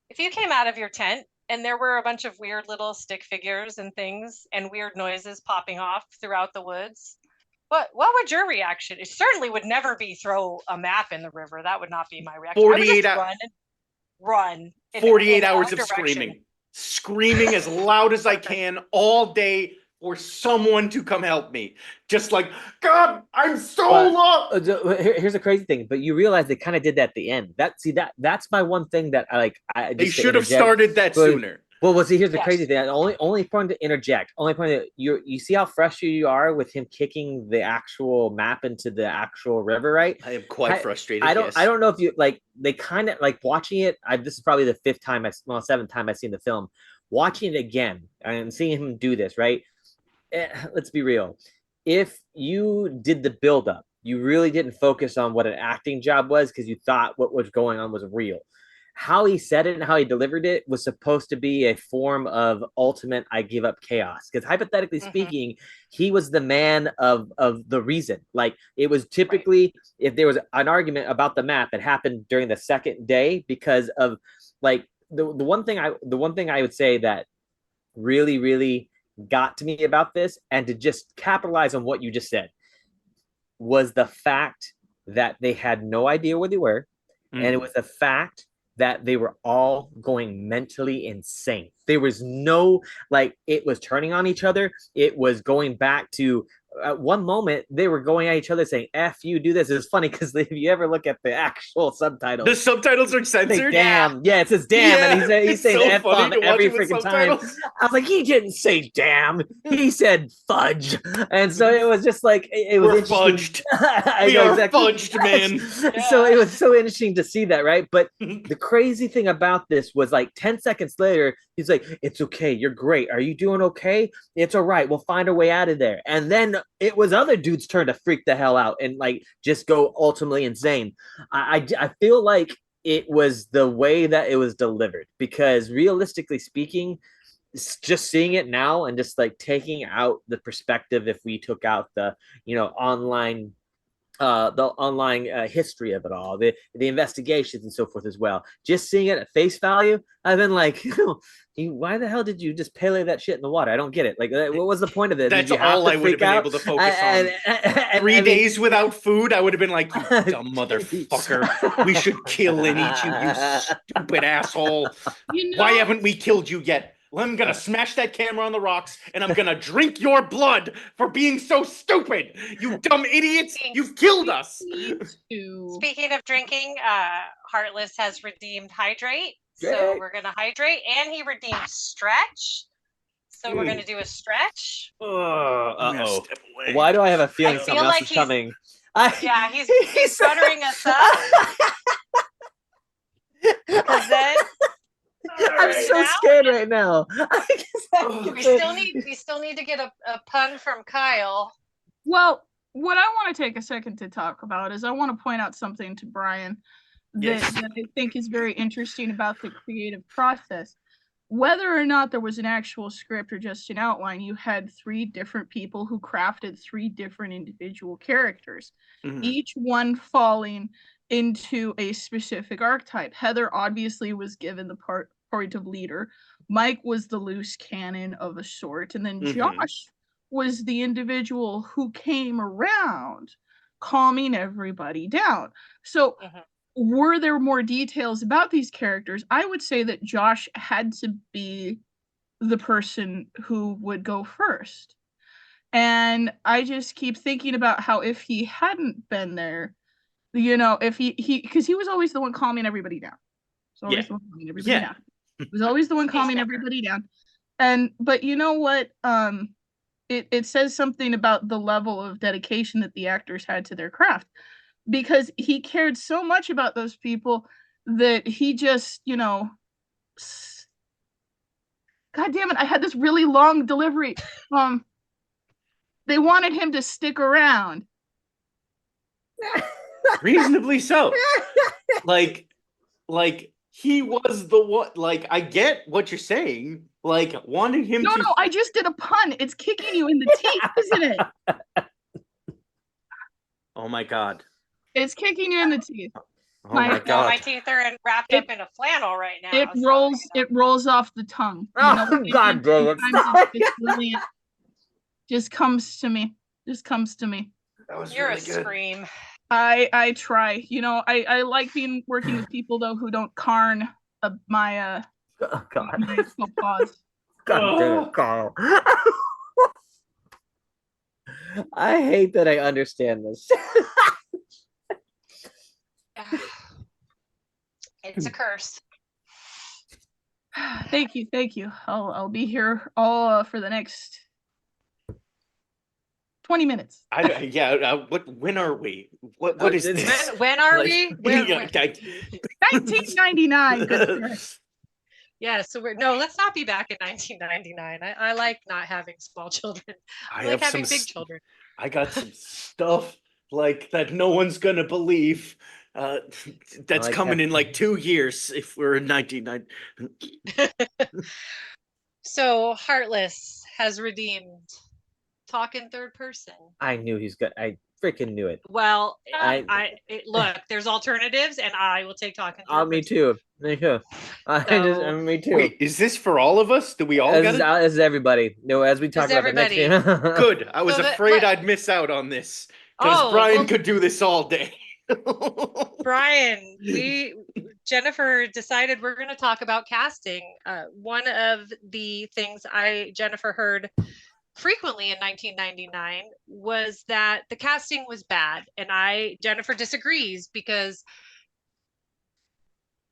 If you came out of your tent and there were a bunch of weird little stick figures and things and weird noises popping off throughout the woods, what would your reaction? It certainly would never be throw a map in the river. That would not be my reaction. 48 run. 48 hours of screaming as loud as I can all day. For someone to come help me. Just like, God, I'm so lost. Here's the crazy thing, but you realize they kind of did that at the end. That's my one thing that they should have started that sooner. Well, see, here's the crazy thing. Only point to interject. Only point that you see how frustrated you are with him kicking the actual map into the actual river, right? I am quite frustrated. I don't know if you like. They kind of like watching it. This is probably the 7th time I've seen the film. Watching it again and seeing him do this, right? Let's be real. If you did the buildup, you really didn't focus on what an acting job was because you thought what was going on was real. How he said it and how he delivered it was supposed to be a form of ultimate I give up chaos. Because hypothetically speaking, he was the man of the reason. Like it was typically if there was an argument about the map that happened during the second day because of like the one thing I would say that really got to me about this, and to just capitalize on what you just said, was the fact that they had no idea where they were, and it was the fact that they were all going mentally insane. There was no, like, it was turning on each other. It was going back to at one moment they were going at each other saying "F you, do this." It's funny because if you ever look at the actual subtitles, The subtitles are say censored. damn, yeah, it says damn, Yeah, and he's it's saying so the F funny bomb to watch every it with freaking time. subtitles. I was like, he didn't say damn, he said fudge, and so it was just like it was We're interesting. fudged. I We know are exactly. fudged, man. So it was so interesting to see that, right? But the crazy thing about this was like 10 seconds later, he's like, it's okay, you're great. Are you doing okay? It's all right. We'll find a way out of there. And then it was other dudes' turn to freak the hell out and like just go ultimately insane. I feel like it was the way that it was delivered, because realistically speaking, just seeing it now and just like taking out the perspective, if we took out the online history of it all, the investigations and so forth as well. Just seeing it at face value, I've been like, why the hell did you just Pele that shit in the water? I don't get it. Like, what was the point of it? That's all I would have been able to focus on. 3 days without food, I would have been like, you dumb motherfucker. We should kill and eat you, you stupid asshole. Why haven't we killed you yet? Well, I'm gonna smash that camera on the rocks, and I'm gonna drink your blood for being so stupid. You dumb idiots! You've killed us. Speaking of drinking, Heartless has redeemed hydrate, so Great. we're gonna hydrate, and he redeemed stretch. So we're gonna do a stretch. Uh-oh. Why do I have a feeling I feel something else like is he's- coming? Yeah, he's buttering us up. Because then I'm so scared right now. we still need to get a pun from Kyle. Well, what I want to take a second to talk about is I want to point out something to Bryan that I think is very interesting about the creative process. Whether or not there was an actual script or just an outline, you had 3 different people who crafted 3 different individual characters, each one falling into a specific archetype. Heather obviously was given the point of leader. Mike was the loose cannon of a sort, and then Josh was the individual who came around calming everybody down. So were there more details about these characters? I would say that Josh had to be the person who would go first. And I just keep thinking about how if he hadn't been there, if he because he was always the one calming everybody down. So always the one calming everybody down. He was always the one calming everybody down. But you know what? It says something about the level of dedication that the actors had to their craft, because he cared so much about those people that he just, God damn it, I had this really long delivery. They wanted him to stick around. Reasonably so. Like he was the one. Like, I get what you're saying. Like, wanting him to. No, I just did a pun. It's kicking you in the teeth, isn't it? Oh my god. It's kicking you in the teeth. Oh my god. My teeth are wrapped up in a flannel right now. It rolls off the tongue. Oh, god dang it. It's brilliant. Just comes to me. That was You're really a good. scream. I try. I like working with people though who don't carn my Oh god. my faux God damn it, Carl. I hate that I understand this. It's a curse. Thank you. I'll be here all for the next 20 minutes. When are we? What is this? When are we? When? 1999. Good sir. Yeah, so let's not be back in 1999. I like not having small children. I like having big children. I got some stuff like that no one's gonna believe. That's like coming that. in like 2 years if we're in 1990. So Heartless has redeemed. Talk in third person. I knew he's good. I freaking knew it. Well, look, there's alternatives, and I will take talk in third person. Me too. Me too. Me too. Wait, is this for all of us? Do we all get it? This is everybody. No, as we talk about the next game. Good. I was afraid I'd miss out on this because Bryan could do this all day. Bryan, Jennifer decided we're going to talk about casting. One of the things Jennifer heard frequently in 1999 was that the casting was bad. And Jennifer disagrees, because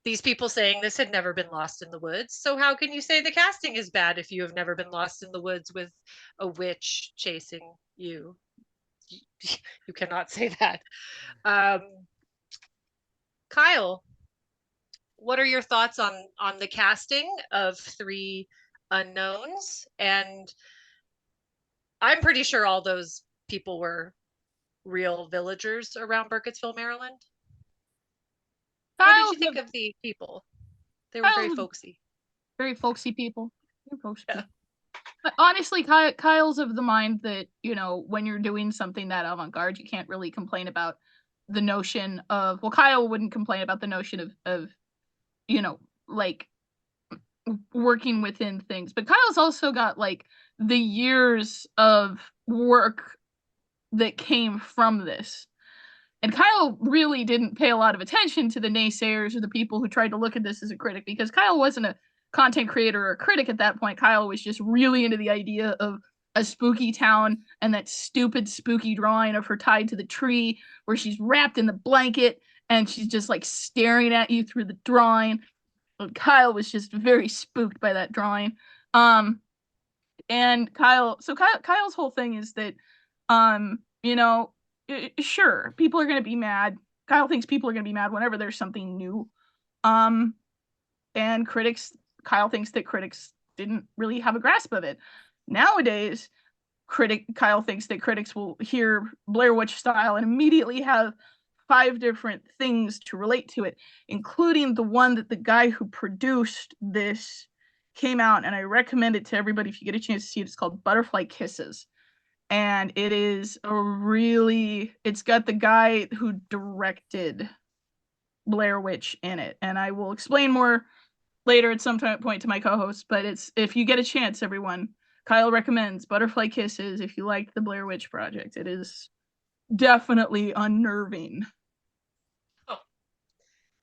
these people saying this had never been lost in the woods. So how can you say the casting is bad if you have never been lost in the woods with a witch chasing you? You cannot say that. Kyle, what are your thoughts on the casting of three unknowns? And I'm pretty sure all those people were real villagers around Burkittsville, Maryland. What did you think of the people? They were very folksy. Very folksy people. Very folksy Yeah. people. But honestly, Kyle's of the mind that, you know, when you're doing something that avant-garde, you can't really complain about the notion of, well, Kyle wouldn't complain about the notion of you know, like working within things. But Kyle's also got like the years of work that came from this. And Kyle really didn't pay a lot of attention to the naysayers or the people who tried to look at this as a critic, because Kyle wasn't a content creator or a critic at that point. Kyle was just really into the idea of a spooky town and that stupid spooky drawing of her tied to the tree where she's wrapped in the blanket and she's just like staring at you through the drawing. And Kyle was just very spooked by that drawing. And Kyle's whole thing is that, you know, sure, people are going to be mad. Kyle thinks people are going to be mad whenever there's something new. And Kyle thinks that critics didn't really have a grasp of it. Nowadays, Kyle thinks that critics will hear Blair Witch style and immediately have 5 different things to relate to it, including the one that the guy who produced this came out, and I recommend it to everybody if you get a chance to see it. It's called Butterfly Kisses. And it is it's got the guy who directed Blair Witch in it. And I will explain more later at some point to my co-host, but if you get a chance, everyone, Kyle recommends Butterfly Kisses if you liked the Blair Witch Project. It is definitely unnerving. Oh,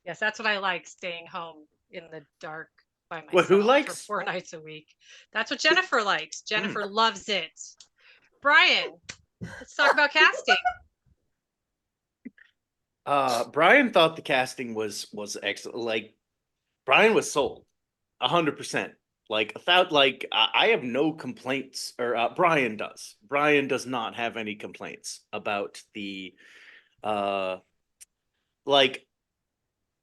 yes, that's what I like, staying home in the dark by myself. Well, who likes? For 4 nights a week. That's what Jennifer likes. Jennifer loves it. Bryan, let's talk about casting. Bryan thought the casting was excellent. Like, Bryan was sold 100%. Like, I have no complaints, or Bryan does. Bryan does not have any complaints about the, like,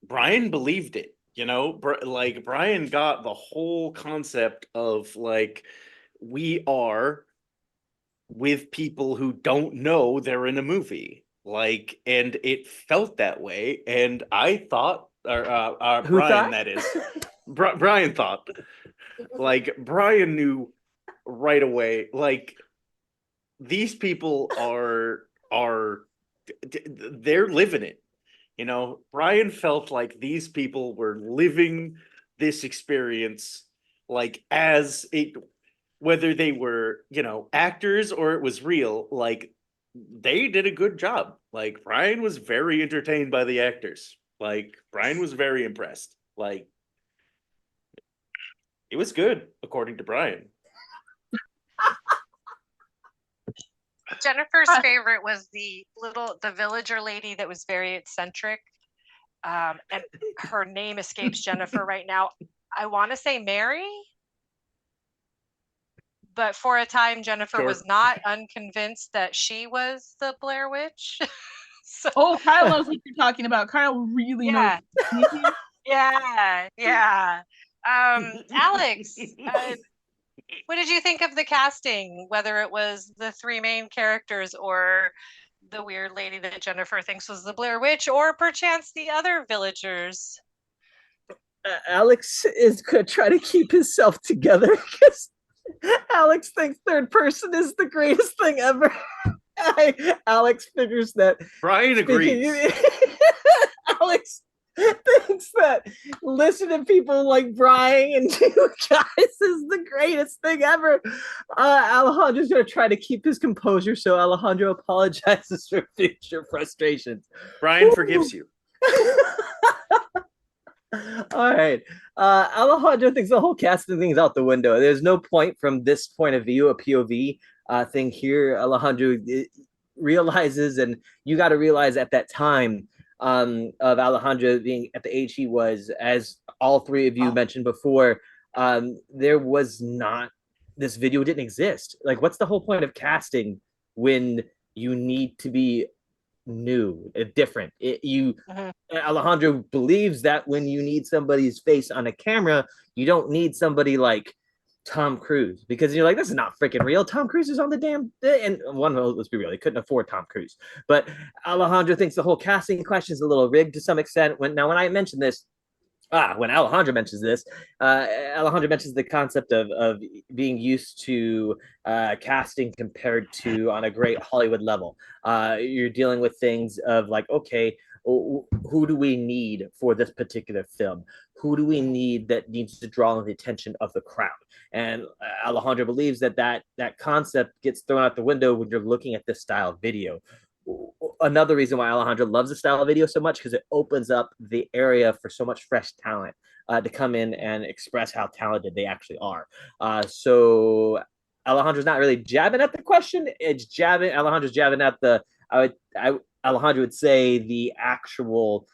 Bryan believed it, you know? Like, Bryan got the whole concept of, like, we are with people who don't know they're in a movie. Like, and it felt that way. And I thought, Bryan, thought? that is, Bryan thought, like, Bryan knew right away, like, these people they're living it. You know, Bryan felt like these people were living this experience, like, as it, whether they were, you know, actors or it was real, like, they did a good job. Like, Bryan was very entertained by the actors. Like, Bryan was very impressed. Like, it was good, according to Bryan. Jennifer's favorite was the villager lady that was very eccentric. And her name escapes Jennifer right now. I want to say Mary. But for a time, Jennifer was not unconvinced that she was the Blair Witch. So, Kyle knows what you're talking about. Kyle really knows. Yeah. Alex, what did you think of the casting? Whether it was the 3 main characters or the weird lady that Jennifer thinks was the Blair Witch, or perchance the other villagers? Alex is going to try to keep himself together because Alex thinks third person is the greatest thing ever. Alex figures that. Bryan agrees. Alex thinks that listening to people like Bryan and you guys is the greatest thing ever. Alejandro's going to try to keep his composure, so Alejandro apologizes for future frustrations. Bryan forgives you. All right. Alejandro thinks the whole casting thing is out the window. There's no point from this point of view, a POV, thing here. Alejandro realizes, and you got to realize at that time of Alejandro being at the age he was, as all three of you mentioned before, there was not, this video didn't exist. Like, what's the whole point of casting when you need to be new, different? Alejandro believes that when you need somebody's face on a camera, you don't need somebody like Tom Cruise, because you're like, this is not freaking real. Tom Cruise is on the damn thing. And one, let's be real, he couldn't afford Tom Cruise. But Alejandro thinks the whole casting question is a little rigged to some extent. When I mentioned this, when Alejandro mentions this, Alejandro mentions the concept of being used to casting compared to on a great Hollywood level. You're dealing with things of like, okay, who do we need for this particular film? Who do we need that needs to draw the attention of the crowd? And Alejandro believes that concept gets thrown out the window when you're looking at this style of video. Another reason why Alejandro loves the style of video so much, because it opens up the area for so much fresh talent to come in and express how talented they actually are. So Alejandro's not really jabbing at the question. Alejandro's jabbing at the, Alejandro would say the actual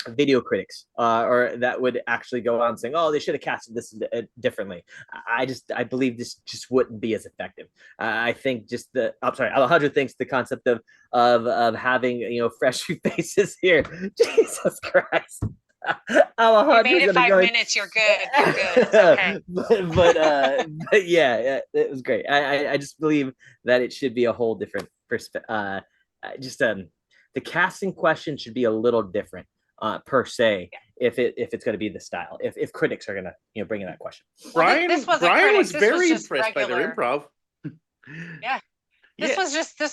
video critics, or that would actually go on saying, oh, they should have casted this differently. I believe this just wouldn't be as effective. I think just Alejandro thinks the concept of having, fresh faces here. Jesus Christ. You made it 5 minutes. You're good. You're good. It's okay. but yeah, it was great. I just believe that it should be a whole different perspective. The casting question should be a little different. Per se, if it's going to be the style, if critics are going to bring in that question. Bryan was very impressed by their improv. Yeah. This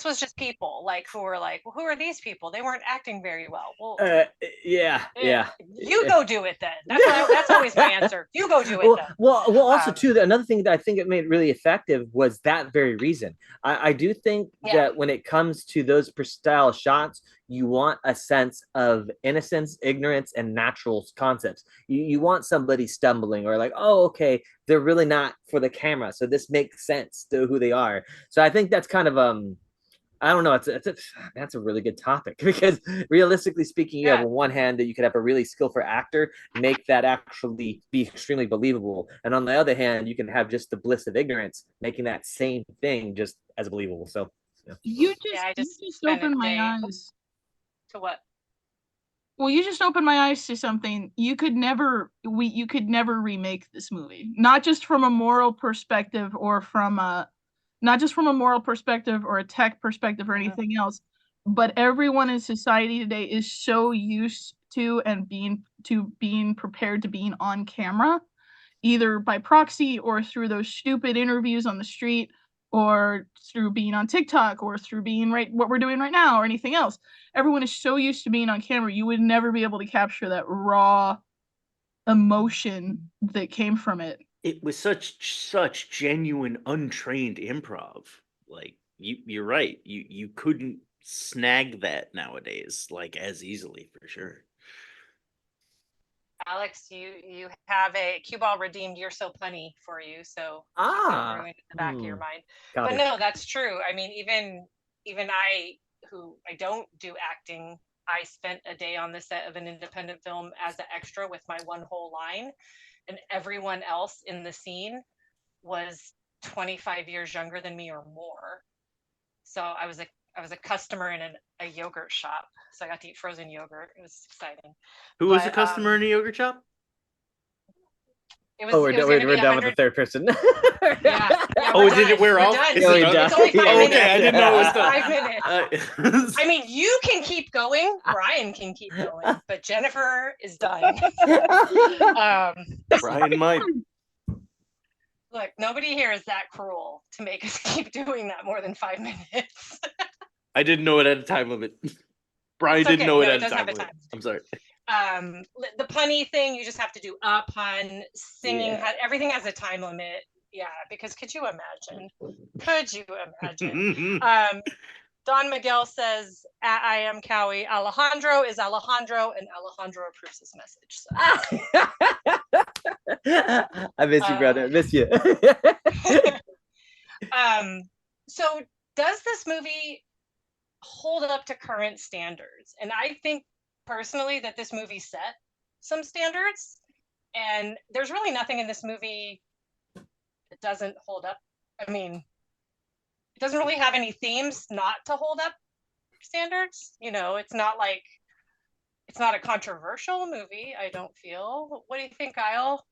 was just people like who were like, well, who are these people? They weren't acting very well. Well, yeah. You go do it then. That's always my answer. You go do it then. Well, also too, another thing that I think it made really effective was that very reason. I do think that when it comes to those style shots, you want a sense of innocence, ignorance, and natural concepts. You want somebody stumbling or like, oh, okay, they're really not for the camera, so this makes sense to who they are. So I think that's kind of I don't know. That's a really good topic, because realistically speaking, you have on one hand that you could have a really skillful actor make that actually be extremely believable, and on the other hand, you can have just the bliss of ignorance making that same thing just as believable. So you just opened my eyes. To what? Well, you just opened my eyes to something. You could never remake this movie, not just from a moral perspective or not just from a moral perspective or a tech perspective or anything else, but everyone in society today is so used to and being prepared to being on camera, either by proxy or through those stupid interviews on the street, or through being on TikTok, or through being what we're doing right now, or anything else. Everyone is so used to being on camera, you would never be able to capture that raw emotion that came from it. It was such genuine, untrained improv. Like you're right. You couldn't snag that nowadays like as easily, for sure. Alex, you have a cue ball redeemed. You're so punny for you, so ruined in the back of your mind. But no, that's true. I mean, even I, who I don't do acting, I spent a day on the set of an independent film as an extra with my one whole line, and everyone else in the scene was 25 years younger than me or more. So I was a customer in a yogurt shop. So I got to eat frozen yogurt. It was exciting. Who was a customer in a yogurt shop? We're done with the third person. Did it wear off? It's only 5 minutes. Okay, I didn't know it was done. 5 minutes. I mean, you can keep going. Brian can keep going, but Jennifer is done. Brian might. Look, nobody here is that cruel to make us keep doing that more than 5 minutes. I didn't know it had a time limit. Brian didn't know it had a time limit. I'm sorry. The punny thing, you just have to do a pun. Singing, everything has a time limit. Yeah, because could you imagine? Don Miguel says, I am Cowie. Alejandro is Alejandro, and Alejandro approves his message. So. I miss you, brother. I miss you. So does this movie hold up to current standards? And I think personally that this movie set some standards, and there's really nothing in this movie that doesn't hold up. I mean, it doesn't really have any themes not to hold up standards. It's not like it's not a controversial movie, I don't feel. What do you think, Kyle?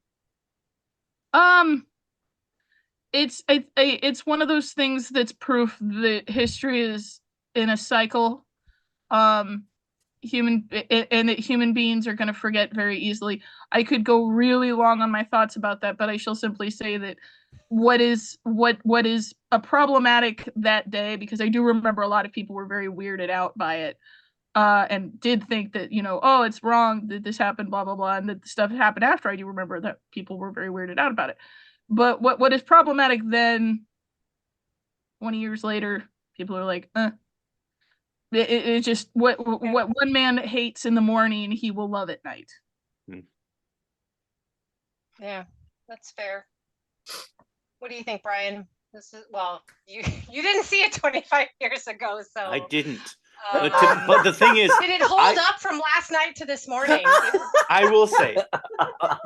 It's one of those things that's proof that history is in a cycle. And that human beings are going to forget very easily. I could go really long on my thoughts about that, but I shall simply say that what is a problematic that day, because I do remember a lot of people were very weirded out by it, and did think that, oh, it's wrong that this happened, blah blah blah, and that the stuff happened after. I do remember that people were very weirded out about it. But what is problematic then, 20 years later, people are like, it's just what one man hates in the morning, he will love at night. Yeah, that's fair. What do you think, Bryan? This is, well, you didn't see it 25 years ago, so I didn't. But the thing is, did it hold up from last night to this morning? I will say,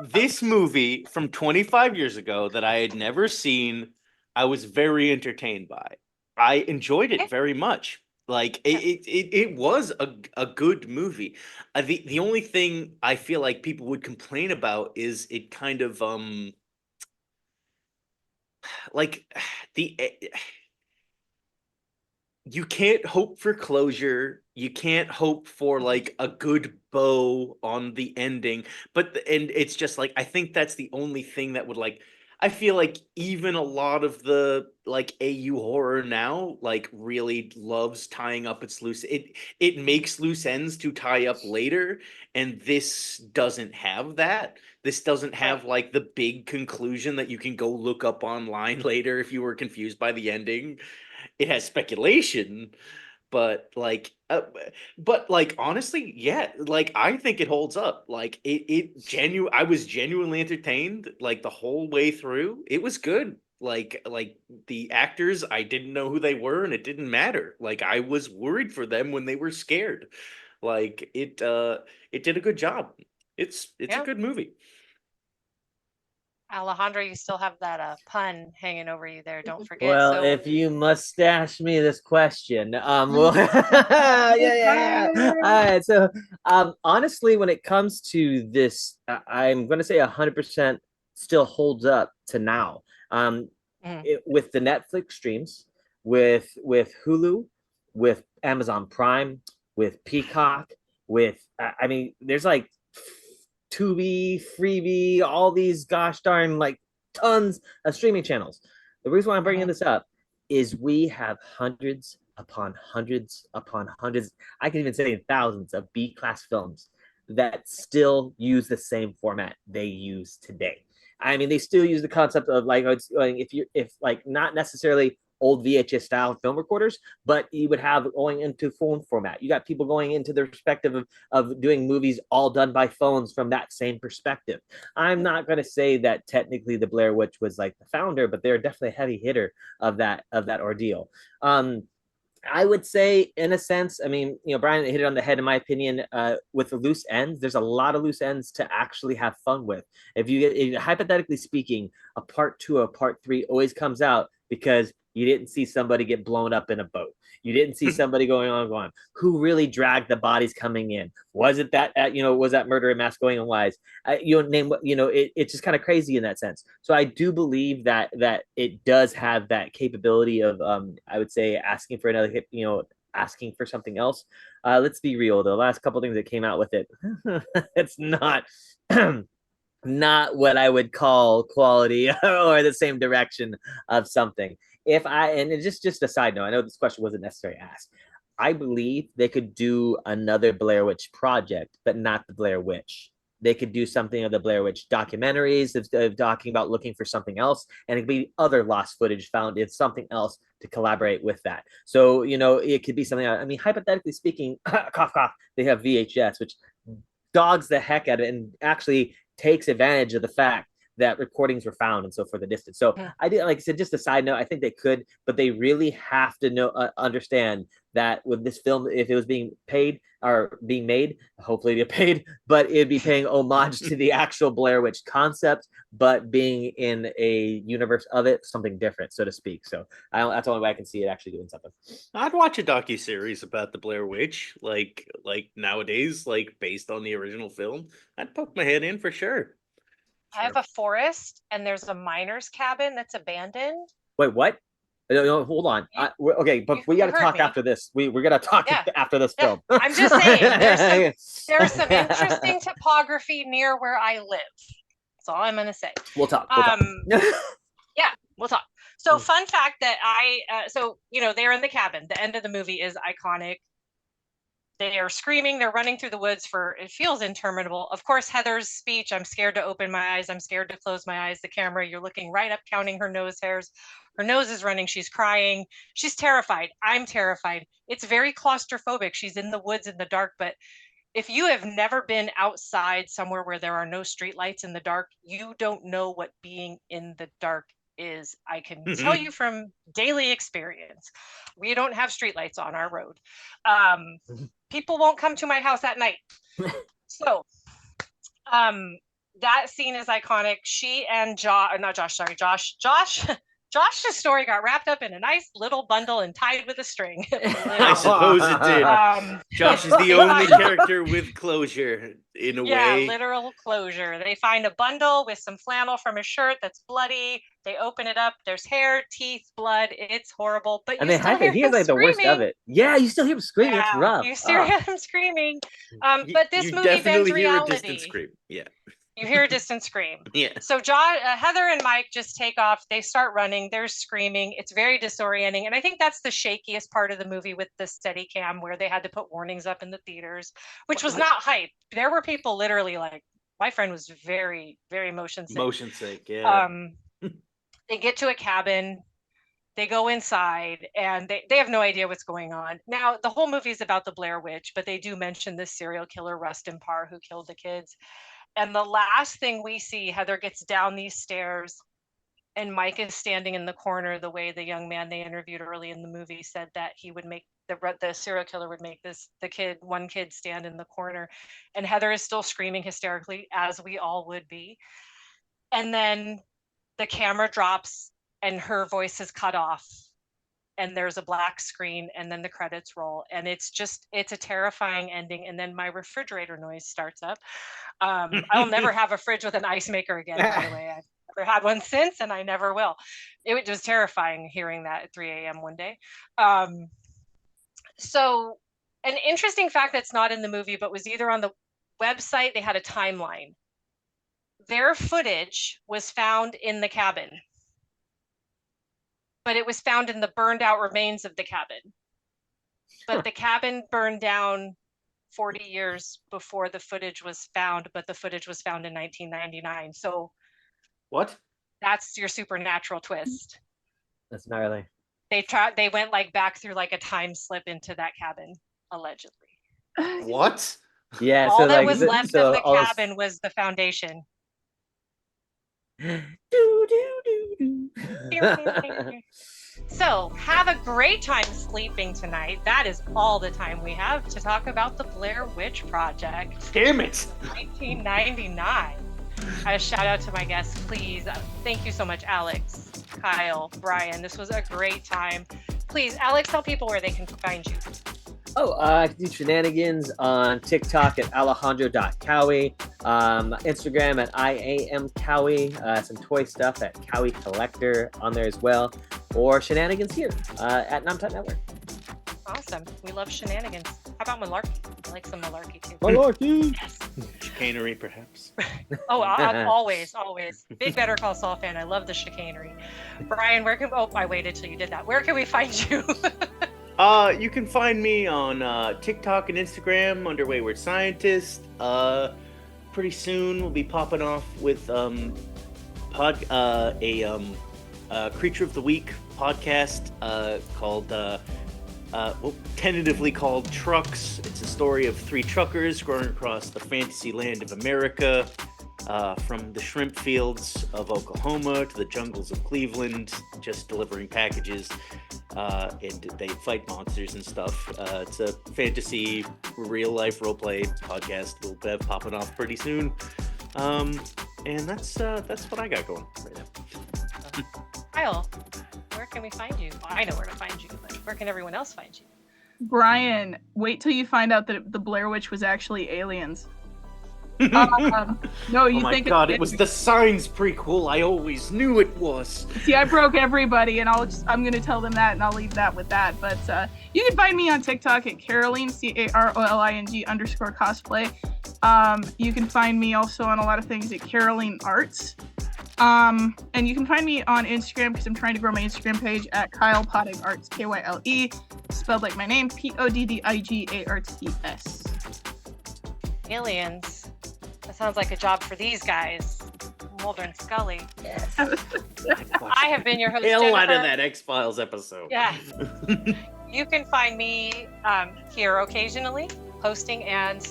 this movie from 25 years ago that I had never seen, I was very entertained by. I enjoyed it very much. Like it was a good movie. The only thing I feel like people would complain about is it kind of like the you can't hope for closure. You can't hope for like a good bow on the ending. And it's just like, I think that's the only thing that would like, I feel like even a lot of the like AU horror now like really loves tying up its loose. It makes loose ends to tie up later, and this doesn't have that. This doesn't have like the big conclusion that you can go look up online later if you were confused by the ending. It has speculation, but like honestly, yeah, like I think it holds up. Like I was genuinely entertained like the whole way through. It was good. Like the actors, I didn't know who they were, and it didn't matter. Like I was worried for them when they were scared. Like it did a good job. It's a good movie. Alejandro, you still have that pun hanging over you there. Don't forget. Well, So if you mustache me this question, well, yeah. All right. So, honestly, when it comes to this, I'm going to say 100% still holds up to now. With the Netflix streams, with Hulu, with Amazon Prime, with Peacock, with I mean, there's like Tubi, Freebie, all these gosh darn like tons of streaming channels. The reason why I'm bringing this up is we have hundreds upon hundreds upon hundreds, I can even say thousands of B-class films that still use the same format they use today. I mean, they still use the concept of like, if like not necessarily old VHS style film recorders, but you would have going into phone format. You got people going into the perspective of doing movies all done by phones from that same perspective. I'm not going to say that technically the Blair Witch was like the founder, but they're definitely a heavy hitter of that ordeal. I would say, in a sense, I mean, Bryan hit it on the head, in my opinion, with the loose ends. There's a lot of loose ends to actually have fun with. Hypothetically speaking, a part 2 or part 3 always comes out because you didn't see somebody get blown up in a boat. You didn't see somebody going on. Who really dragged the bodies coming in? Was it that, was that murder and mass going on wise? It's just kind of crazy in that sense. So I do believe that it does have that capability of, I would say, asking for another hit, asking for something else. Let's be real, though. The last couple things that came out with it, it's not not what I would call quality or the same direction of something. And it's just a side note, I know this question wasn't necessarily asked. I believe they could do another Blair Witch Project, but not the Blair Witch. They could do something of the Blair Witch documentaries of talking about looking for something else, and it could be other lost footage found in something else to collaborate with that. So, it could be something, I mean, hypothetically speaking, cough, cough, they have VHS, which dogs the heck out of it and actually takes advantage of the fact that recordings were found and so for the distance. So I did, like I said, just a side note, I think they could, but they really have to know understand that with this film, if it was being paid or being made, hopefully they paid, but it'd be paying homage to the actual Blair Witch concept, but being in a universe of it, something different, so to speak. So that's the only way I can see it actually doing something. I'd watch a docuseries about the Blair Witch, like nowadays, like based on the original film. I'd poke my head in for sure. I have a forest and there's a miner's cabin that's abandoned. Wait, what? No, hold on. Okay, but we got to talk after this. We're gonna talk after this film. I'm just saying, there's some interesting topography near where I live. That's all I'm gonna say. We'll talk. Yeah, we'll talk. So, fun fact that they're in the cabin. The end of the movie is iconic. They are screaming. They're running through the woods it feels interminable. Of course, Heather's speech, I'm scared to open my eyes. I'm scared to close my eyes. The camera, you're looking right up, counting her nose hairs. Her nose is running. She's crying. She's terrified. I'm terrified. It's very claustrophobic. She's in the woods in the dark. But if you have never been outside somewhere where there are no streetlights in the dark, you don't know what being in the dark is. I can tell you from daily experience. We don't have streetlights on our road. People won't come to my house at night. So that scene is iconic. She and Josh's story got wrapped up in a nice little bundle and tied with a string. I suppose it did. Josh is the only character with closure in a way. Yeah, literal closure. They find a bundle with some flannel from his shirt that's bloody. They open it up. There's hair, teeth, blood. It's horrible. But he has like the worst of it. Yeah, you still hear him screaming. It's rough. You still hear him screaming. But this movie bends reality. Hear a distant scream. Yeah. You hear a distant scream. Yeah. So Heather and Mike just take off. They start running. They're screaming. It's very disorienting. And I think that's the shakiest part of the movie with the Steadicam, where they had to put warnings up in the theaters, which was not hype. There were people literally like, my friend was very, very motion sick. Motion sick, yeah. They get to a cabin. They go inside and they have no idea what's going on. Now, the whole movie is about the Blair Witch, but they do mention this serial killer, Rustin Parr, who killed the kids. And the last thing we see, Heather gets down these stairs and Mike is standing in the corner, the way the young man they interviewed early in the movie said that he would make the serial killer would make one kid stand in the corner. And Heather is still screaming hysterically, as we all would be. And then the camera drops and her voice is cut off. And there's a black screen and then the credits roll. And it's a terrifying ending. And then my refrigerator noise starts up. I'll never have a fridge with an ice maker again, by the way. I've never had one since and I never will. It was terrifying hearing that at 3 a.m. one day. So an interesting fact that's not in the movie, but was either on the website, they had a timeline. Their footage was found in the cabin. But it was found in the burned out remains of the cabin. But the cabin burned down 40 years before the footage was found, but the footage was found in 1999. So what? That's your supernatural twist. That's gnarly. They went like back through like a time slip into that cabin, allegedly. What? Yeah. All that was left of the cabin was the foundation. So have a great time sleeping tonight. That is all the time we have to talk about the Blair Witch Project. Damn it. 1999. A shout out to my guests, please. Thank you so much, Alex, Kyle, Bryan. This was a great time. Please, Alex, tell people where they can find you. I can do shenanigans on TikTok at alejandro.cowie, Instagram at IAMCowie, some toy stuff at Cowie Collector on there as well, or shenanigans here at Nom Talk Network. Awesome. We love shenanigans. How about malarkey? I like some malarkey too. Malarkey! Yes. Chicanery, perhaps. Always. Big Better Call Saul fan. I love the chicanery. Bryan, I waited till you did that. Where can we find you? You can find me on TikTok and Instagram under Wayward Scientist. Pretty soon we'll be popping off with Creature of the Week podcast called tentatively called Trucks. It's a story of 3 truckers going across the fantasy land of America. from the shrimp fields of Oklahoma to the jungles of Cleveland, just delivering packages, and they fight monsters and stuff. It's a fantasy, real-life roleplay podcast. We'll have popping off pretty soon. And that's what I got going right now. Kyle, where can we find you? Well, I know where to find you, but where can everyone else find you? Brian, wait till you find out that the Blair Witch was actually aliens. No, you Oh my think god, it was the Signs prequel. I always knew it was. See, I broke everybody, and I'm gonna tell them that, and I'll leave that with that. But you can find me on TikTok at Caroline CAROLING_cosplay. You can find me also on a lot of things at Caroline Arts. And you can find me on Instagram because I'm trying to grow my Instagram page at Kyle Poddig Arts, KYLE, spelled like my name, PODDIGARTS. Aliens. That sounds like a job for these guys. Mulder and Scully. Yes. I have been your host, Hell Jennifer. out of that X-Files episode. Yeah. You can find me here occasionally, hosting and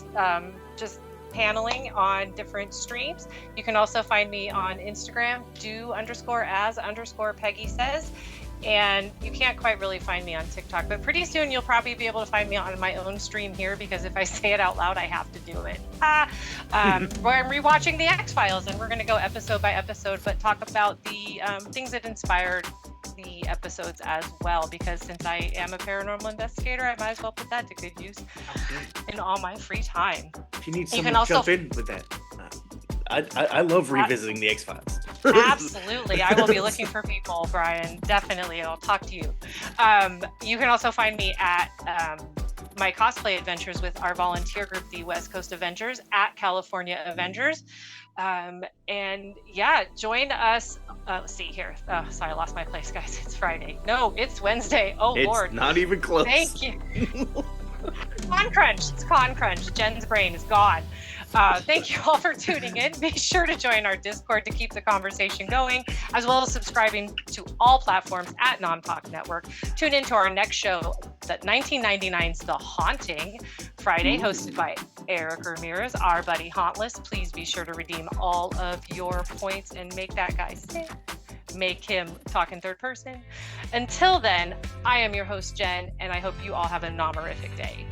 just paneling on different streams. You can also find me on Instagram, do_as_Peggy says. And you can't quite really find me on TikTok, but pretty soon you'll probably be able to find me on my own stream here, because if I say it out loud, I have to do it. Where I'm rewatching the X-Files, and we're going to go episode by episode, but talk about the things that inspired the episodes as well, because since I am a paranormal investigator, I might as well put that to good use in all my free time. If you need You someone can to also jump in with that. I love revisiting the X-Files. Absolutely. I will be looking for people, Brian. Definitely. I'll talk to you. You can also find me at my cosplay adventures with our volunteer group, the West Coast Avengers, at California Avengers. And yeah, join us. Let's see here. Oh, sorry, I lost my place, guys. It's Friday. No, it's Wednesday. Oh, It's Lord. not even close. Thank you. Con Crunch. It's Con Crunch. Jen's brain is gone. Thank you all for tuning in. Be sure to join our Discord to keep the conversation going, as well as subscribing to all platforms at Nom Talk Network. Tune in to our next show, that 1999's The Haunting, Friday, hosted by Eric Ramirez, our buddy Hauntless. Please be sure to redeem all of your points and make that guy sick. Make him talk in third person. Until then, I am your host, Jen, and I hope you all have a nomorific day.